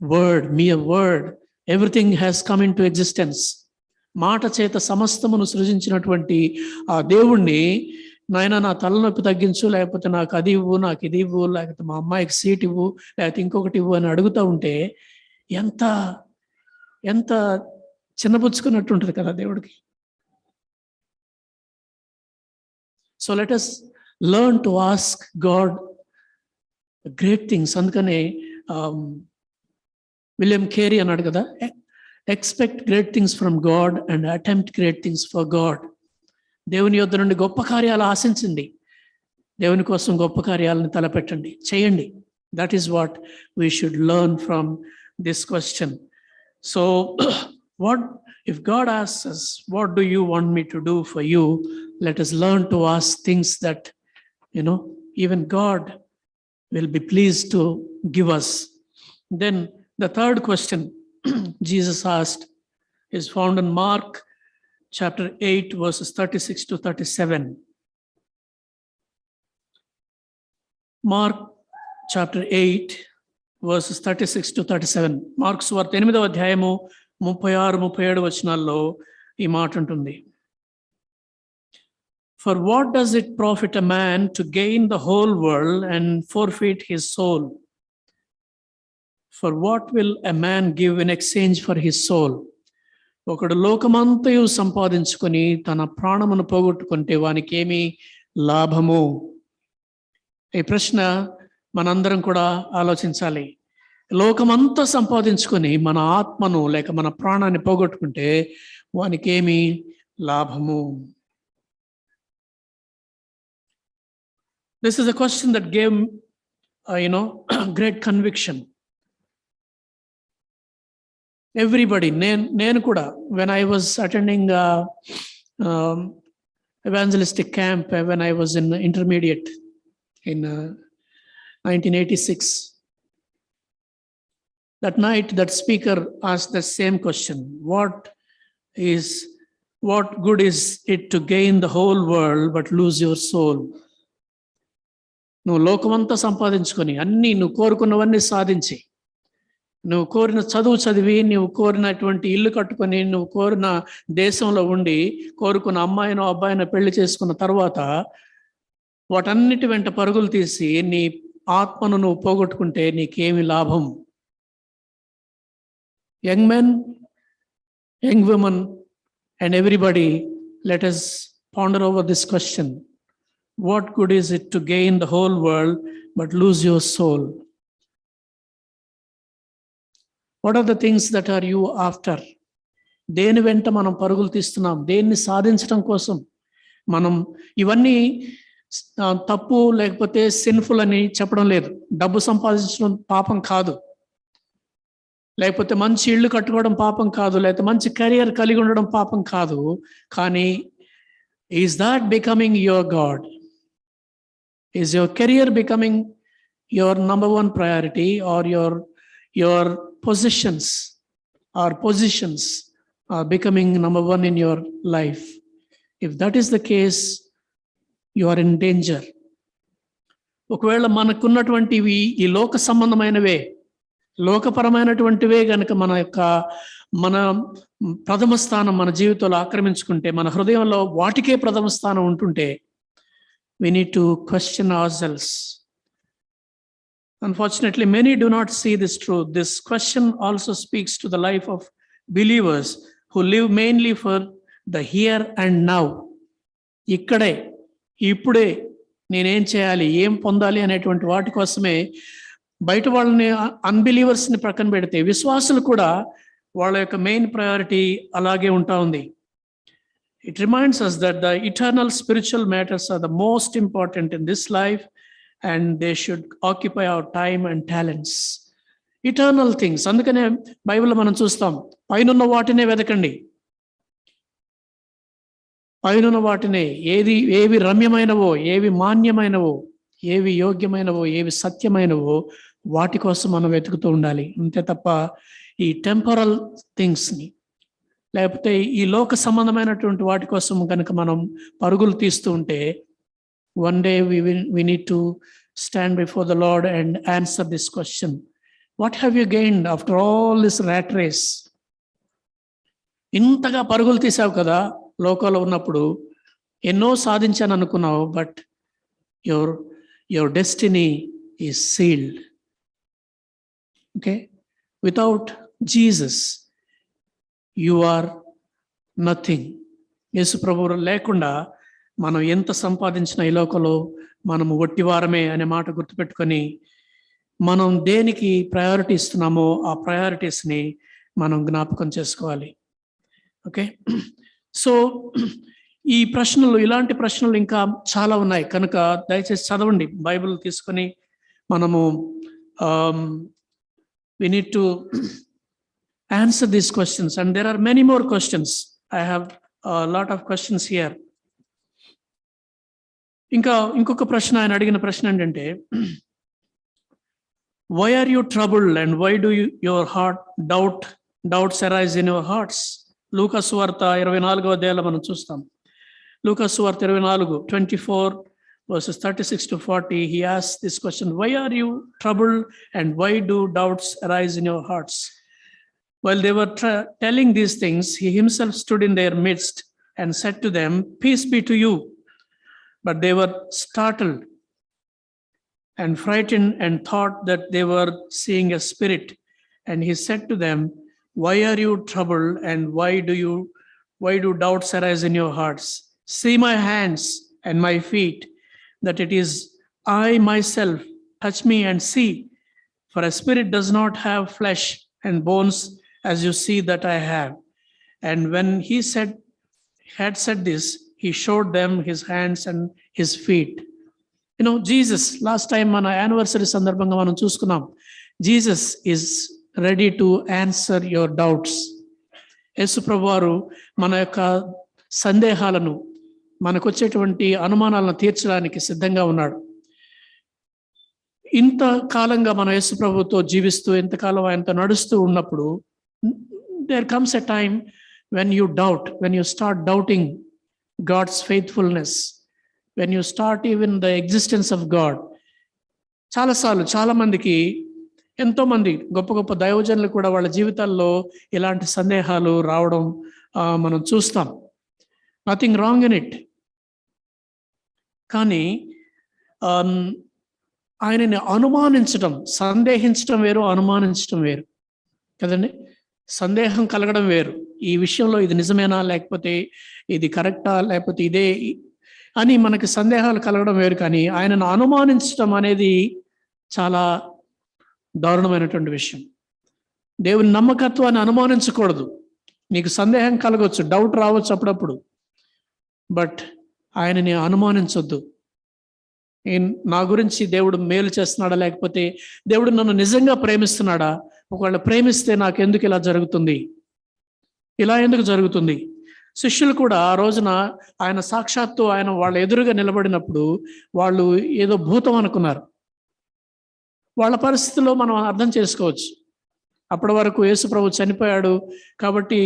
Speaker 1: word, mere word. Everything has come into existence. మాట చేత సమస్తమును సృజించినటువంటి ఆ దేవుణ్ణి, నాయనా నా తలనొప్పి తగ్గించు, లేకపోతే నాకు అది ఇవ్వు, నాకు ఇది ఇవ్వు, లేకపోతే మా అమ్మాయికి సీట్ ఇవ్వు, లేకపోతే ఇంకొకటి ఇవ్వు అని అడుగుతూ ఉంటే ఎంత ఎంత చిన్నపుచ్చుకున్నట్టు ఉంటుంది కదా దేవుడికి. So let us learn to ask God great things. అందుకనే విలియం కేరీ అన్నాడు కదా, expect great things from God and attempt great things for God. దేవుని యొద్ద నుండి గొప్ప కార్యాలు ఆశించండి, దేవుని కోసం గొప్ప కార్యాలను తలపెట్టండి, చేయండి. That is what we should learn from this question. So what if God asks us, what do you want me to do for you? Let us learn to ask things that even God will be pleased to give us. Then the third question Jesus asked is found in Mark chapter 8 verses 36 to 37. Mark chapter 8, verses 36 to 37. Mark సువార్త 8వ అధ్యాయము 36-37 వచనాల్లో ఈ మాట ఉంటుంది. For what does it profit a man to gain the whole world and forfeit his soul? For what will a man give in exchange for his soul? ఒకడు లోకమంతయు సంపాదించుకొని తన ప్రాణమును పోగొట్టుకుంటే వానికి ఏమి లాభము? ఈ ప్రశ్న మనందరం కూడా ఆలోచించాలి. లోకమంతా సంపాదించుకొని మన ఆత్మను లేక మన ప్రాణాన్ని పోగొట్టుకుంటే వానికి ఏమి లాభము? This is a question that gave great conviction. Everybody, నేను కూడా, when I was attending evangelistic camp, when I was in intermediate in 1986, that night that speaker asked the same question. What good is it to gain the whole world but lose your soul? నువ్వు లోకమంతా సంపాదించుకొని అన్నీ నువ్వు కోరుకున్నవన్నీ సాధించి, నువ్వు కోరిన చదువు చదివి, నువ్వు కోరినటువంటి ఇల్లు కట్టుకొని, నువ్వు కోరిన దేశంలో ఉండి, కోరుకున్న అమ్మాయినో అబ్బాయినో పెళ్లి చేసుకున్న తర్వాత వాటన్నిటి వెంట పరుగులు తీసి నీ ఆత్మను నువ్వు పోగొట్టుకుంటే నీకేమి లాభం? Young men, young women and everybody, let us ponder over this question. What good is it to gain the whole world but lose your soul? What are the things that are you after? దేని వెంట మనం పరుగులు తీస్తున్నాం? దేన్ని సాధించడం కోసం? మనం ఇవన్నీ తప్పు లేకపోతే సిన్ఫుల్ అని చెప్పడం లేదు. డబ్బు సంపాదించడం పాపం కాదు, లేకపోతే మంచి ఇళ్ళు కట్టుకోవడం పాపం కాదు, లేకపోతే మంచి కెరియర్ కలిగి ఉండడం పాపం కాదు. కానీ is that becoming your God? Is your career becoming your number one priority, or your positions are becoming number one in your life? If that is the case, you are in danger. ఒకవేళ మనకున్నటువంటివి ఈ లోక సంబంధమైనవే, లోకపరమైనటువంటివే గనుక మన ప్రథమ స్థానం మన జీవితంలో ఆక్రమించుకుంటే, మన హృదయంలో వాటికే ప్రథమ స్థానం ఉంటుంటే, we need to question ourselves. Unfortunately, many do not see this truth. This question also speaks to the life of believers who live mainly for the here and now. ఇక్కడే, ఇప్పుడే నేనేం చేయాలి, ఏం పొందాలి అనేటువంటి వాటి కోసమే బయట వాళ్ళని, అన్బిలీవర్స్ని ప్రక్కన పెడితే విశ్వాసులు కూడా వాళ్ళ యొక్క మెయిన్ ప్రయారిటీ అలాగే ఉంటా ఉంది. It reminds us that the eternal spiritual matters are the most important in this life, and they should occupy our time and talents. Eternal things. అందుకనే బైబిల్లో మనం చూస్తాం, పైనున్న వాటినే వెతకండి, పైనున్న వాటినే, ఏవి రమ్యమైనవో, ఏవి మాన్యమైనవో, ఏవి యోగ్యమైనవో, ఏవి సత్యమైనవో వాటి కోసం మనం వెతుకుతూ ఉండాలి. అంతే తప్ప ఈ టెంపరల్ థింగ్స్ని లేకపోతే ఈ లోక సంబంధమైనటువంటి వాటి కోసం కనుక మనం పరుగులు తీస్తూ ఉంటే, one day we need to stand before the Lord and answer this question. What have you gained after all this rat race? ఇంతగా పరుగులు తీసావు కదా లోకంలో ఉన్నప్పుడు, ఎన్నో సాధించాను అనుకున్నావు, but your destiny is sealed. Okay? Without Jesus, you are nothing. యేసు ప్రభువు లేకుండా మనం ఎంత సంపాదించిన ఈ లోకంలో మనము ఒట్టివారమే అనే మాట గుర్తుపెట్టుకొని, మనం దేనికి ప్రయారిటీ ఇస్తున్నామో ఆ ప్రయారిటీస్ని మనం జ్ఞాపకం చేసుకోవాలి. ఓకే, సో ఈ ప్రశ్నలు, ఇలాంటి ప్రశ్నలు ఇంకా చాలా ఉన్నాయి కనుక దయచేసి చదవండి, బైబిల్ తీసుకొని మనము we need to answer these questions, and there are many more questions. I have a lot of questions here. ఇంకొక ప్రశ్న, ఆయన అడిగిన ప్రశ్న ఏంటంటే, why are you troubled and why do your heart doubts arise in your hearts? లూకా సువార్త 24వ అధ్యాయంలో మనం చూస్తాం. లూకా సువార్త 24:24 verses 36 to 40, he asks this question, why are you troubled and why do doubts arise in your hearts? While they were telling these things, he himself stood in their midst and said to them, peace be to you. But they were startled and frightened and thought that they were seeing a spirit. And he said to them, why are you troubled and why do doubts arise in your hearts? See my hands and my feet, that it is I myself. Touch me and see, for a spirit does not have flesh and bones as you see that I have. And when he had said this, he showed them his hands and his feet. Jesus, last time మన యానివర్సరీ సందర్భంగా మనం చూసుకున్నాం, Jesus is ready to answer your doubts. యేసు ప్రభువారు మన యొక్క సందేహాలను, మనకు వచ్చేటువంటి అనుమానాలను తీర్చడానికి సిద్ధంగా ఉన్నాడు. ఇంత కాలంగా మన యేసు ప్రభుతో జీవిస్తూ ఇంతకాలం ఆయనతో నడుస్తూ ఉన్నప్పుడు there comes a time when you doubt, when you start doubting God's faithfulness, when you start even the existence of God. చాలాసార్లు చాలామందికి, ఎంతోమంది గొప్ప గొప్ప దైవజనులు కూడా వాళ్ళ జీవితాల్లో ఇలాంటి సందేహాలు రావడం మనం చూస్తాం. Nothing wrong in it. కానీ ఆయనని అనుమానించడం, సందేహించడం వేరు, అనుమానించడం వేరు కదండి. సందేహం కలగడం వేరు, ఈ విషయంలో ఇది నిజమేనా, లేకపోతే ఇది కరెక్టా, లేకపోతే ఇదే అని మనకి సందేహాలు కలగడం వేరు. కానీ ఆయనను అనుమానించడం అనేది చాలా దారుణమైనటువంటి విషయం. దేవుని నమ్మకత్వాన్ని అనుమానించకూడదు. నీకు సందేహం కలగవచ్చు, డౌట్ రావచ్చు అప్పుడప్పుడు, బట్ ఆయనని అనుమానించొద్దు. నా గురించి దేవుడు మేలు చేస్తున్నాడా, లేకపోతే దేవుడు నన్ను నిజంగా ప్రేమిస్తున్నాడా, ఒకవేళ ప్రేమిస్తే నాకు ఎందుకు ఇలా జరుగుతుంది, ఇలా ఎందుకు జరుగుతుంది. శిష్యులు కూడా ఆ రోజున ఆయన సాక్షాత్తు ఆయన వాళ్ళ ఎదురుగా నిలబడినప్పుడు వాళ్ళు ఏదో భూతం అనుకున్నారు. వాళ్ళ పరిస్థితిలో మనం అర్థం చేసుకోవచ్చు. అప్పటి వరకు యేసు ప్రభు చనిపోయాడు కాబట్టి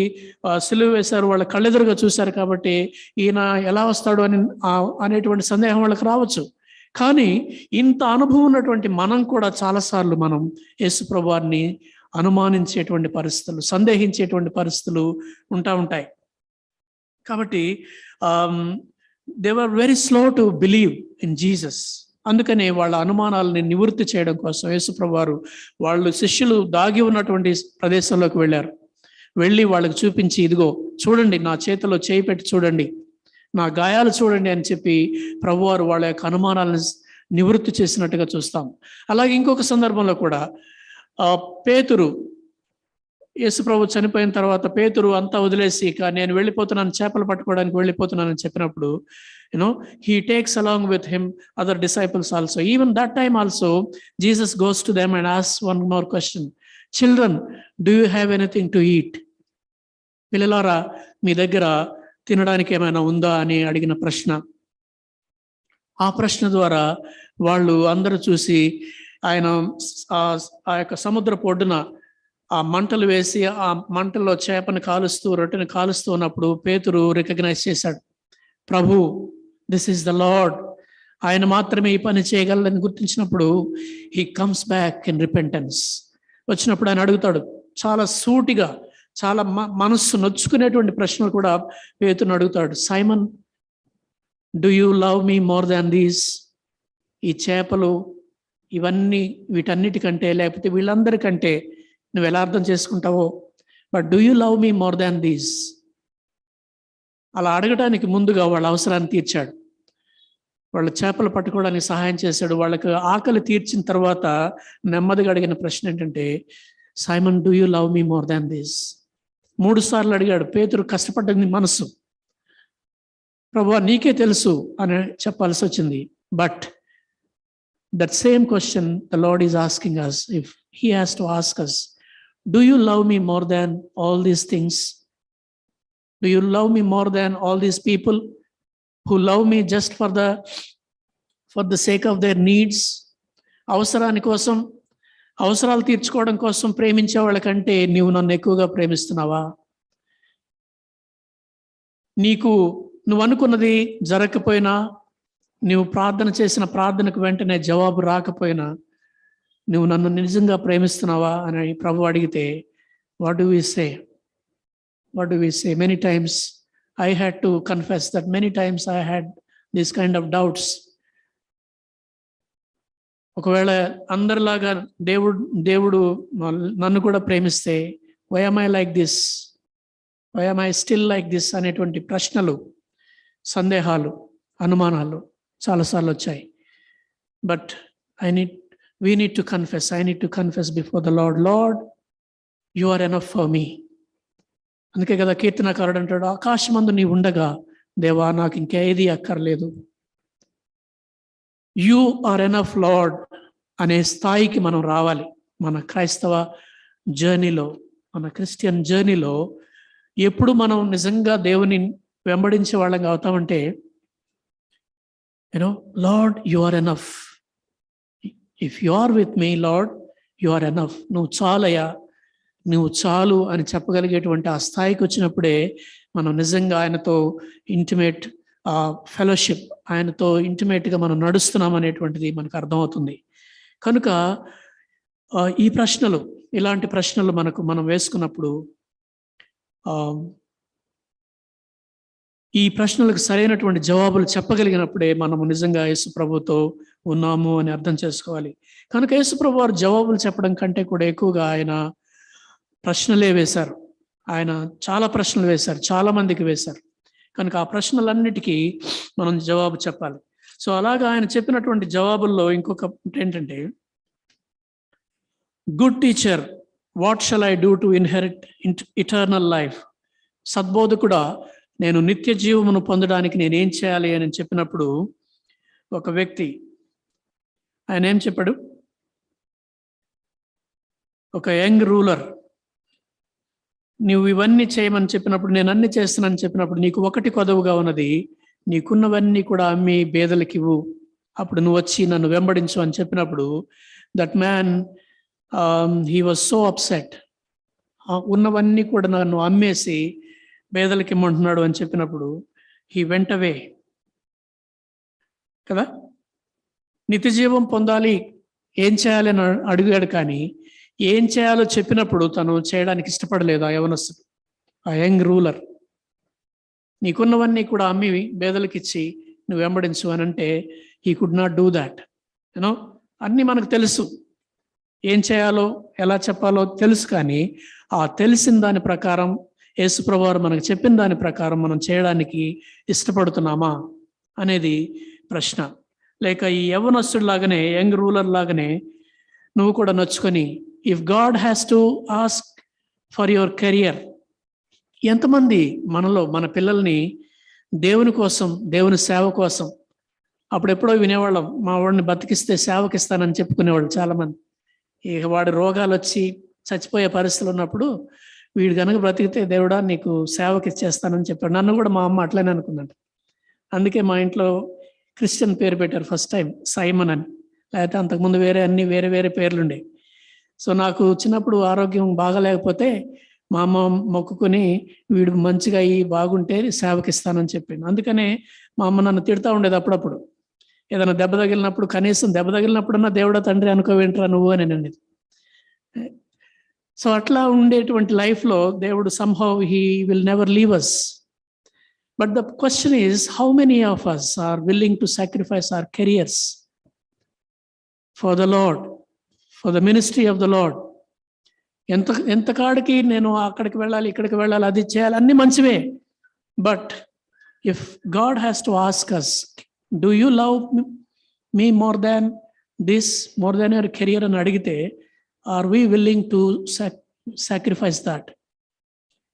Speaker 1: సిలువ వేశారు, వాళ్ళ కళ్ళెదురుగా చూశారు కాబట్టి ఈయన ఎలా వస్తాడు అనేటువంటి సందేహం వాళ్ళకి రావచ్చు. కానీ ఇంత అనుభవం ఉన్నటువంటి మనం కూడా చాలాసార్లు మనం యేసు ప్రభువారిని అనుమానించేటువంటి పరిస్థితులు, సందేహించేటువంటి పరిస్థితులు ఉంటాయి. కాబట్టి they were very slow to believe in Jesus. అందుకనే వాళ్ళ అనుమానాలని నివృత్తి చేయడం కోసం యేసు ప్రభువారు వాళ్ళు శిష్యులు దాగి ఉన్నటువంటి ప్రదేశంలోకి వెళ్ళి వాళ్ళకి చూపించి, ఇదిగో చూడండి, నా చేతిలో చేయి పెట్టి చూడండి, నా గాయాలు చూడండి అని చెప్పి ప్రభువారు వాళ్ళ యొక్క అనుమానాలను నివృత్తి చేసినట్టుగా చూస్తాం. అలాగే ఇంకొక సందర్భంలో కూడా పేతురు, యేసు ప్రభు చనిపోయిన తర్వాత పేతురు అంతా వదిలేసి, ఇక నేను వెళ్ళిపోతున్నాను, చేపలు పట్టుకోవడానికి వెళ్ళిపోతున్నానని చెప్పినప్పుడు he takes along with him other disciples also. Even that time also Jesus goes to them and asks one more question. Children, do you have anything to eat? పిల్లలారా, మీ దగ్గర తినడానికి ఏమైనా ఉందా అని అడిగిన ప్రశ్న. ఆ ప్రశ్న ద్వారా వాళ్ళు అందరూ చూసి, ఆయన ఆ యొక్క సముద్రపు ఒడ్డున ఆ మంటలు వేసి ఆ మంటల్లో చేపను కాలుస్తూ రొట్టెను కాలుస్తూ ఉన్నప్పుడు పేతురు రికగ్నైజ్ చేశాడు, ప్రభు, దిస్ ఈస్ ద లార్డ్, ఆయన మాత్రమే ఈ పని చేయగలరని గుర్తించినప్పుడు he comes back in repentance. వచ్చినప్పుడు ఆయన అడుగుతాడు, చాలా సూటిగా, చాలా మనస్సు నొచ్చుకునేటువంటి ప్రశ్నలు కూడా పేతురుని అడుగుతాడు. Simon, do you love me more than these? ఈ చేపలు ఇవన్నీ వీటన్నిటికంటే, లేకపోతే వీళ్ళందరికంటే నువ్వు ఎలా అర్థం చేసుకుంటావో, but do you love me more than these? అలా అడగడానికి ముందుగా వాళ్ళ అవసరాన్ని తీర్చాడు, వాళ్ళ చేపలు పట్టుకోవడానికి సహాయం చేశాడు. వాళ్ళకి ఆకలి తీర్చిన తర్వాత నెమ్మదిగా అడిగిన ప్రశ్న ఏంటంటే, Simon, do you love me more than this? 3 సార్లు అడిగాడు. పేతురు కష్టపడ్డది మనసు, ప్రభువా నీకే తెలుసు అని చెప్పాల్సి వచ్చింది. But that same question the lord is asking us. If he has to ask us, do you love me more than all these things? Do you love me more than all these people who love me just for the sake of their needs? అవసరాని కోసం, అవసరాలు తీర్చుకోవడం కోసం ప్రేమించే వాళ్ళకంటే నీవు నన్ను ఎక్కువగా ప్రేమిస్తున్నావా? నువ్వు అనుకున్నది జరగకపోయినా, నువ్వు ప్రార్థన చేసిన ప్రార్థనకు వెంటనే జవాబు రాకపోయినా నువ్వు నన్ను నిజంగా ప్రేమిస్తున్నావా అని ప్రభు అడిగితే what do we say? What do we say? Many times I had to confess that many times I had this kind of doubts. ఒకవేళ అందరిలాగా దేవుడు నన్ను కూడా ప్రేమిస్తే why am I like this? Why am I still like this అనేటువంటి ప్రశ్నలు, సందేహాలు, అనుమానాలు చాలాసార్లు వచ్చాయి. But we need to confess. I need to confess before the Lord. Lord, you are enough for me. అందుకే కదా కీర్తనకారుడు అంటాడు, ఆకాశమందు నీ ఉండగా దేవా నాకు ఇంకేది అక్కర్లేదు. యు ఆర్ ఎనఫ్ లార్డ్ అనే స్థాయికి మనం రావాలి. మన క్రైస్తవ జర్నీలో, మన క్రిస్టియన్ జర్నీలో ఎప్పుడు మనం నిజంగా దేవుని వెంబడించే వాళ్ళంగా అవుతామంటే, Lord you are enough. If you are with me Lord you are enough. నువ్వు చాలయ్యా, నువ్వు చాలు అని చెప్పగలిగేటువంటి ఆ స్థాయికి వచ్చినప్పుడే మనం నిజంగా ఆయనతో ఇంటిమేట్ ఫెలోషిప్, ఆయనతో ఇంటిమేట్గా మనం నడుస్తున్నాం అనేటువంటిది మనకు అర్థమవుతుంది. కనుక ఈ ప్రశ్నలు, ఇలాంటి ప్రశ్నలు మనం వేసుకున్నప్పుడు ఈ ప్రశ్నలకు సరైనటువంటి జవాబులు చెప్పగలిగినప్పుడే మనము నిజంగా యేసు ప్రభుతో ఉన్నాము అని అర్థం చేసుకోవాలి. కనుక యేసు ప్రభు వారు జవాబులు చెప్పడం కంటే కూడా ఎక్కువగా ఆయన ప్రశ్నలే వేశారు. ఆయన చాలా ప్రశ్నలు వేశారు, చాలా మందికి వేశారు. కనుక ఆ ప్రశ్నలన్నిటికీ మనం జవాబు చెప్పాలి. సో అలాగా ఆయన చెప్పినటువంటి జవాబుల్లో ఇంకొక ఏంటంటే, good teacher, what shall I do to inherit eternal life? సద్బోధకుడా, నేను నిత్య జీవమును పొందడానికి నేనేం చేయాలి అని చెప్పినప్పుడు ఒక వ్యక్తి ఆయన ఏం చెప్పాడు? ఒక యంగ్ రూలర్, నువ్వు ఇవన్నీ చేయమని చెప్పినప్పుడు, నేను అన్ని చేస్తున్నానని చెప్పినప్పుడు, నీకు ఒకటి కొదవుగా ఉన్నది, నీకున్నవన్నీ కూడా అమ్మి పేదలకి ఇవ్వు, అప్పుడు నువ్వు వచ్చి నన్ను వెంబడించు అని చెప్పినప్పుడు, that man he was so upset. ఉన్నవన్నీ కూడా నన్ను అమ్మేసి పేదలకి ఇమ్మంటున్నాడు అని చెప్పినప్పుడు హీ వెంట్ అవే కదా. నిత్య జీవం పొందాలి, ఏం చేయాలి అని అడిగాడు, కానీ ఏం చేయాలో చెప్పినప్పుడు తను చేయడానికి ఇష్టపడలేదు ఆ యవనస్తుడు, ఆ యంగ్ రూలర్. నీకున్నవన్నీ కూడా అమ్మి పేదలకు ఇచ్చి నువ్వు వెంబడించు అని అంటే he could not do that. అన్నీ మనకు తెలుసు, ఏం చేయాలో ఎలా చెప్పాలో తెలుసు, కానీ ఆ తెలిసిన దాని ప్రకారం, యేసుప్రభువు వారు మనకు చెప్పిన దాని ప్రకారం మనం చేయడానికి ఇష్టపడుతున్నామా అనేది ప్రశ్న. లేక ఈ యవనస్తుడు లాగానే, యంగ్ రూలర్ లాగానే నువ్వు కూడా నొచ్చుకొని, if God has to ask for your career. ఎంతమంది మనలో మన పిల్లల్ని దేవుని కోసం, దేవుని సేవ కోసం, అప్పుడెప్పుడో వినేవాళ్ళం, మా వాడిని బతికిస్తే సేవకిస్తానని చెప్పుకునేవాళ్ళు చాలామంది. ఇక వాడి రోగాలు వచ్చి చచ్చిపోయే పరిస్థితులు ఉన్నప్పుడు, వీడు కనుక బ్రతికితే దేవుడా నీకు సేవకి ఇచ్చేస్తానని చెప్పాడు. నన్ను కూడా మా అమ్మ అట్లనే అనుకుందంట. అందుకే మా ఇంట్లో క్రిస్టియన్ పేరు పెట్టారు ఫస్ట్ టైం, సైమన్ అని. లేకపోతే అంతకుముందు అన్ని వేరే వేరే పేర్లుండే. సో నాకు చిన్నప్పుడు ఆరోగ్యం బాగాలేకపోతే మా అమ్మ మొక్కుకొని, వీడు మంచిగా బాగుంటే సేవకి ఇస్తానని చెప్పింది. అందుకనే మా అమ్మ నన్ను తిడతా ఉండేది అప్పుడప్పుడు. ఏదైనా దెబ్బ తగిలినప్పుడు, కనీసం దెబ్బ తగిలినప్పుడన్నా దేవుడా తండ్రి అనుకోవేంట్రా నువ్వు అని అనేది. సో అట్లా ఉండేటువంటి లైఫ్లో దేవుడు somehow he will never leave us. But the question is, how many of us are willing to sacrifice our careers for the Lord, for the ministry of the Lord? ఎంత కాడికి నేను అక్కడికి వెళ్ళాలి, ఇక్కడికి వెళ్ళాలి, అది చేయాలి, అన్ని మంచివే. But if God has to ask us, do you love me more than this, more than your career అని అడిగితే, are we willing to sacrifice that?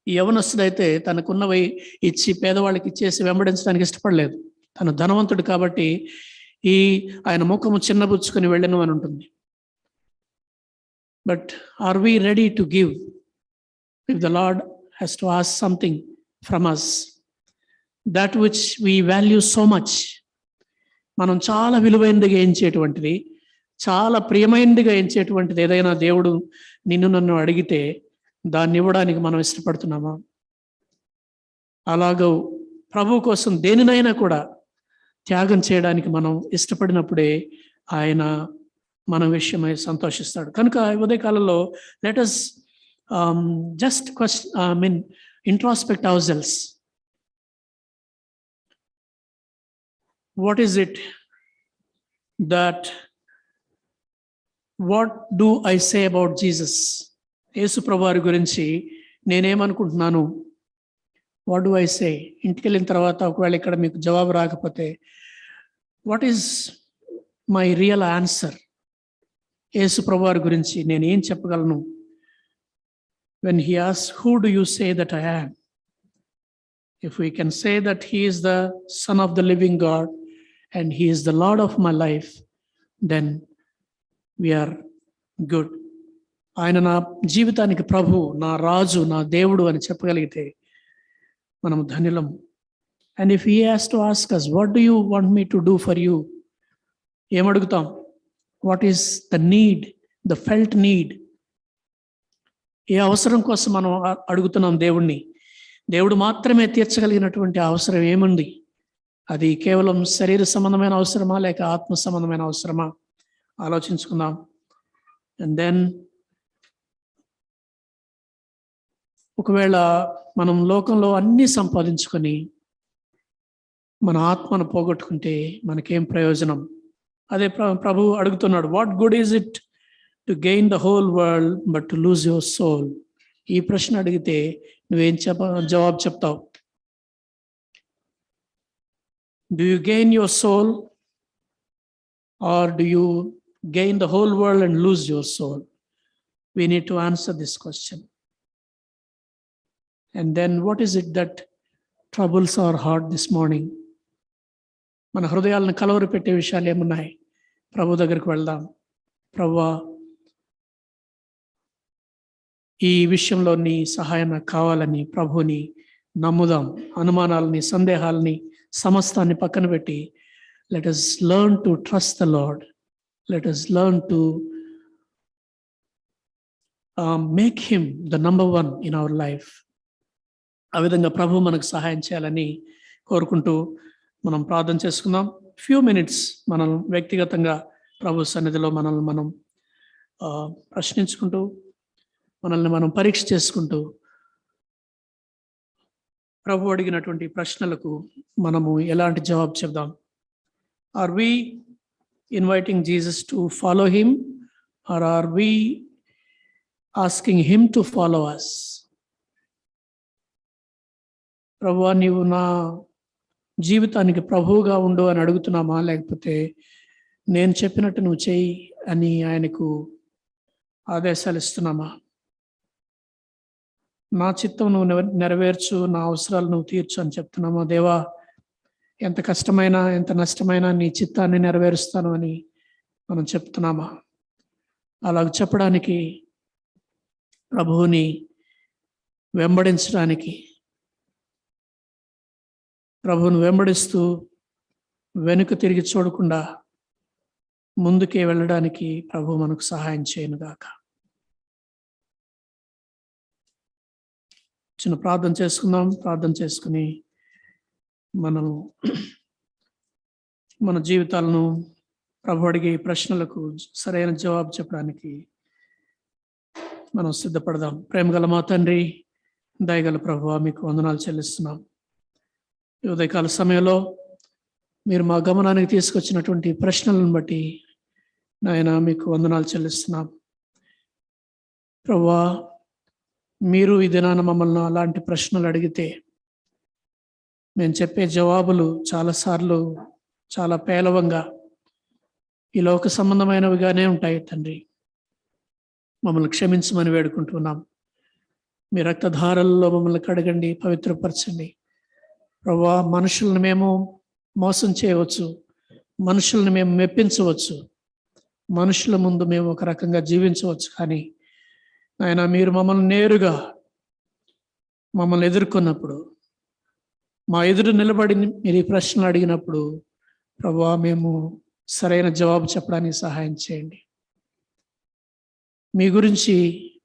Speaker 1: ఈ యవనస్తుడైతే తనకున్నవి ఇచ్చి పేదవాళ్ళకి ఇచ్చేసి వెంబడించడానికి ఇష్టపడలేదు. తను ధనవంతుడు కాబట్టి ఆయన ముఖము చిన్నబుచ్చుకొని వెళ్ళను అని ఉంటుంది. But are we ready to give if the Lord has to ask something from us, that which we value so much? మనం చాలా విలువైనదిగా ఎంచేటువంటిది, చాలా ప్రియమైనదిగా ఎంచేటువంటిది ఏదైనా దేవుడు నిన్ను నన్ను అడిగితే దాన్ని ఇవ్వడానికి మనం ఇష్టపడుతున్నామా? అలాగూ ప్రభు కోసం దేనినైనా కూడా త్యాగం చేయడానికి మనం ఇష్టపడినప్పుడే ఆయన మన విషయమై సంతోషిస్తాడు. కనుక ఉదయకాలంలో let us just introspect ourselves. What is it that, what do I say about Jesus? యేసు ప్రభువారి గురించి నేనేమనుకుంటున్నాను? What do I say? ఇంటికి వెళ్ళిన తర్వాత ఒకవేళ ఇక్కడ మీకు జవాబు రాకపోతే, what is my real answer? యేసు ప్రభువారి గురించి నేను ఏం చెప్పగలను? When he asks, who do you say that I am? If we can say that he is the Son of the living God and he is the Lord of my life, then we are good. ఆయన నా జీవితానికి ప్రభు, నా రాజు, నా దేవుడు అని చెప్పగలిగితే మనం ధన్యులం. And if he has to ask us, what do you want me to do for you? ఏమడుగుతాం? What is the need, the felt need? ఏ అవసరం కోసం మనం అడుగుతున్నాం దేవుణ్ణి? దేవుడు మాత్రమే తీర్చగలిగినటువంటి అవసరం ఏముంది? అది కేవలం శరీర సంబంధమైన అవసరమా లేక ఆత్మ సంబంధమైన అవసరమా? ఆలోచించుకుందాం. అండ్ దెన్ ఒకవేళ మనం లోకంలో అన్నీ సంపాదించుకొని మన ఆత్మను పోగొట్టుకుంటే మనకేం ప్రయోజనం? అదే ప్రభు అడుగుతున్నాడు, what good is it to gain the whole world but to lose your soul? ఈ ప్రశ్న అడిగితే నువ్వేం జవాబు చెప్తావు? Do you gain your soul or do you gain the whole world and lose your soul? We need to answer this question. And then what is it that troubles our heart this morning? మన హృదయాలను కలవరి పెట్టే విషయాలు ఏమున్నాయి? ప్రభు దగ్గరికి వెళ్దాం. ప్రభువా, ఈ విషయంలో నీ సహాయం నాకు కావాలని ప్రభుని నమ్ముదాం. అనుమానాలని, సందేహాలని, సమస్తాన్ని పక్కన పెట్టి let us learn to trust the Lord. Let us learn to make him the number one in our life. ఆ విధంగా ప్రభు మనకు సహాయం చేయాలని కోరుకుంటూ మనం ప్రార్థన చేసుకుందాం. ఫ్యూ మినిట్స్ మనం వ్యక్తిగతంగా ప్రభు సన్నిధిలో మనల్ని మనం ప్రశ్నించుకుంటూ, మనల్ని మనం పరీక్ష చేసుకుంటూ, ప్రభు అడిగినటువంటి ప్రశ్నలకు మనము ఎలాంటి జవాబు చెప్దాం? Are we inviting Jesus to follow him or or we asking him to follow us? ప్రభువా, నీవు నా జీవితానికి ప్రభువుగా ఉండు అని అడుగుతున్నామా, లేకపోతే నేను చెప్పినట్టు నువ్వు చేయి అని ఆయనకు ఆదేశాలు ఇస్తున్నామా? నా చిత్తం నువ్వు నెరవేర్చు, నా అవసరాలు నువ్వు తీర్చు అని చెప్తున్నామా? దేవా, ఎంత కష్టమైనా ఎంత నష్టమైనా నీ చిత్తాన్ని నెరవేరుస్తాను అని మనం చెప్తున్నామా? అలాగ చెప్పడానికి, ప్రభువుని వెంబడించడానికి, ప్రభువుని వెంబడిస్తూ వెనుక తిరిగి చూడకుండా ముందుకే వెళ్ళడానికి ప్రభు మనకు సహాయం చేయనుగాక. చిన్న ప్రార్థన చేసుకుందాం. ప్రార్థన చేసుకుని మనము మన జీవితాలను ప్రభు అడిగే ప్రశ్నలకు సరైన జవాబు చెప్పడానికి మనం సిద్ధపడదాం. ప్రేమగల మా తండ్రి, దయగల ప్రభువా, మీకు వందనాలు చెల్లిస్తున్నాం. ఈ ఉదయకాల సమయంలో మీరు మా గమనానికి తీసుకొచ్చినటువంటి ప్రశ్నలను బట్టి నాయన మీకు వందనాలు చెల్లిస్తున్నాం. ప్రభువా, మీరు ఈ దినాన మమ్మల్ని అలాంటి ప్రశ్నలు అడిగితే మేము చెప్పే జవాబులు చాలాసార్లు చాలా పేలవంగా, ఈ లోక సంబంధమైనవిగానే ఉంటాయి. తండ్రి, మమ్మల్ని క్షమించమని వేడుకుంటున్నాం. మీ రక్తధారల్లో మమ్మల్ని కడగండి, పవిత్రపరచండి. ప్రభువా, మనుషులను మేము మోసం చేయవచ్చు, మనుషులను మేము మెప్పించవచ్చు, మనుషుల ముందు మేము ఒక రకంగా జీవించవచ్చు. కానీ నాయన, మీరు మమ్మల్ని నేరుగా మమ్మల్ని ఎదుర్కొన్నప్పుడు, మా ఎదురు నిలబడి మీరు ఈ ప్రశ్నలు అడిగినప్పుడు, ప్రభువా, మేము సరైన జవాబు చెప్పడానికి సహాయం చేయండి. మీ గురించి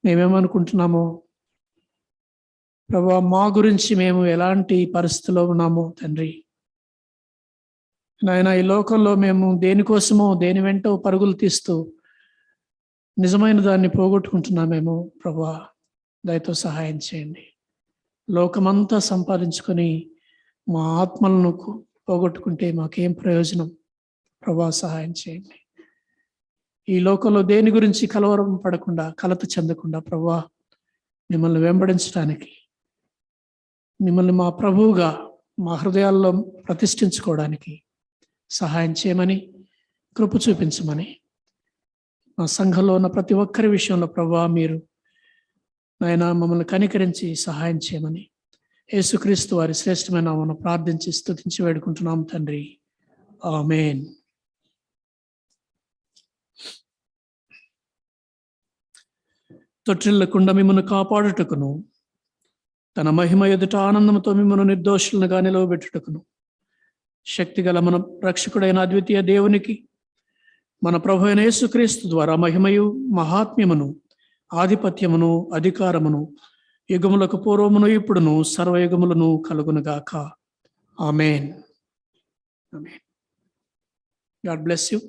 Speaker 1: మేమేమనుకుంటున్నామో, ప్రభువా, మా గురించి మేము ఎలాంటి పరిస్థితిలో ఉన్నామో తండ్రి, నాయన ఈ లోకంలో మేము దేనికోసమో దేని వెంటో పరుగులు తీస్తూ నిజమైన దాన్ని పోగొట్టుకుంటున్నామేమో ప్రభువా, దయతో సహాయం చేయండి. లోకమంతా సంపాదించుకొని మా ఆత్మలను పోగొట్టుకుంటే మాకేం ప్రయోజనం? ప్రభువా, సహాయం చేయండి. ఈ లోకంలో దేని గురించి కలవరం పడకుండా, కలత చెందకుండా ప్రభువా, మిమ్మల్ని వెంబడించడానికి, మిమ్మల్ని మా ప్రభువుగా మా హృదయాల్లో ప్రతిష్ఠించుకోవడానికి సహాయం చేయమని, కృప చూపించమని, మా సంఘంలో ఉన్న ప్రతి ఒక్కరి విషయంలో ప్రభువా మీరు నాయన మమ్మల్ని కనికరించి సహాయం చేయమని యేసుక్రీస్తు వారి శ్రేష్టమైన నామమున ప్రార్థించి స్తుతించి వేడుకుంటున్నాం తండ్రి. ఆమేన్. తొట్టిల్లకుండా మిమ్మల్ని కాపాడుటకును, తన మహిమ ఎదుట ఆనందంతో మిమ్మల్ని నిర్దోషులుగా నిలవబెట్టుటకును శక్తిగల మన రక్షకుడైన అద్వితీయ దేవునికి మన ప్రభు అయిన యేసుక్రీస్తు ద్వారా మహిమయు మహాత్మ్యమును ఆధిపత్యమును అధికారమును యుగములకు పూర్వమును ఇప్పుడును సర్వయుగములను కలుగునుగాక. ఆమేన్. ఆమేన్. God bless you.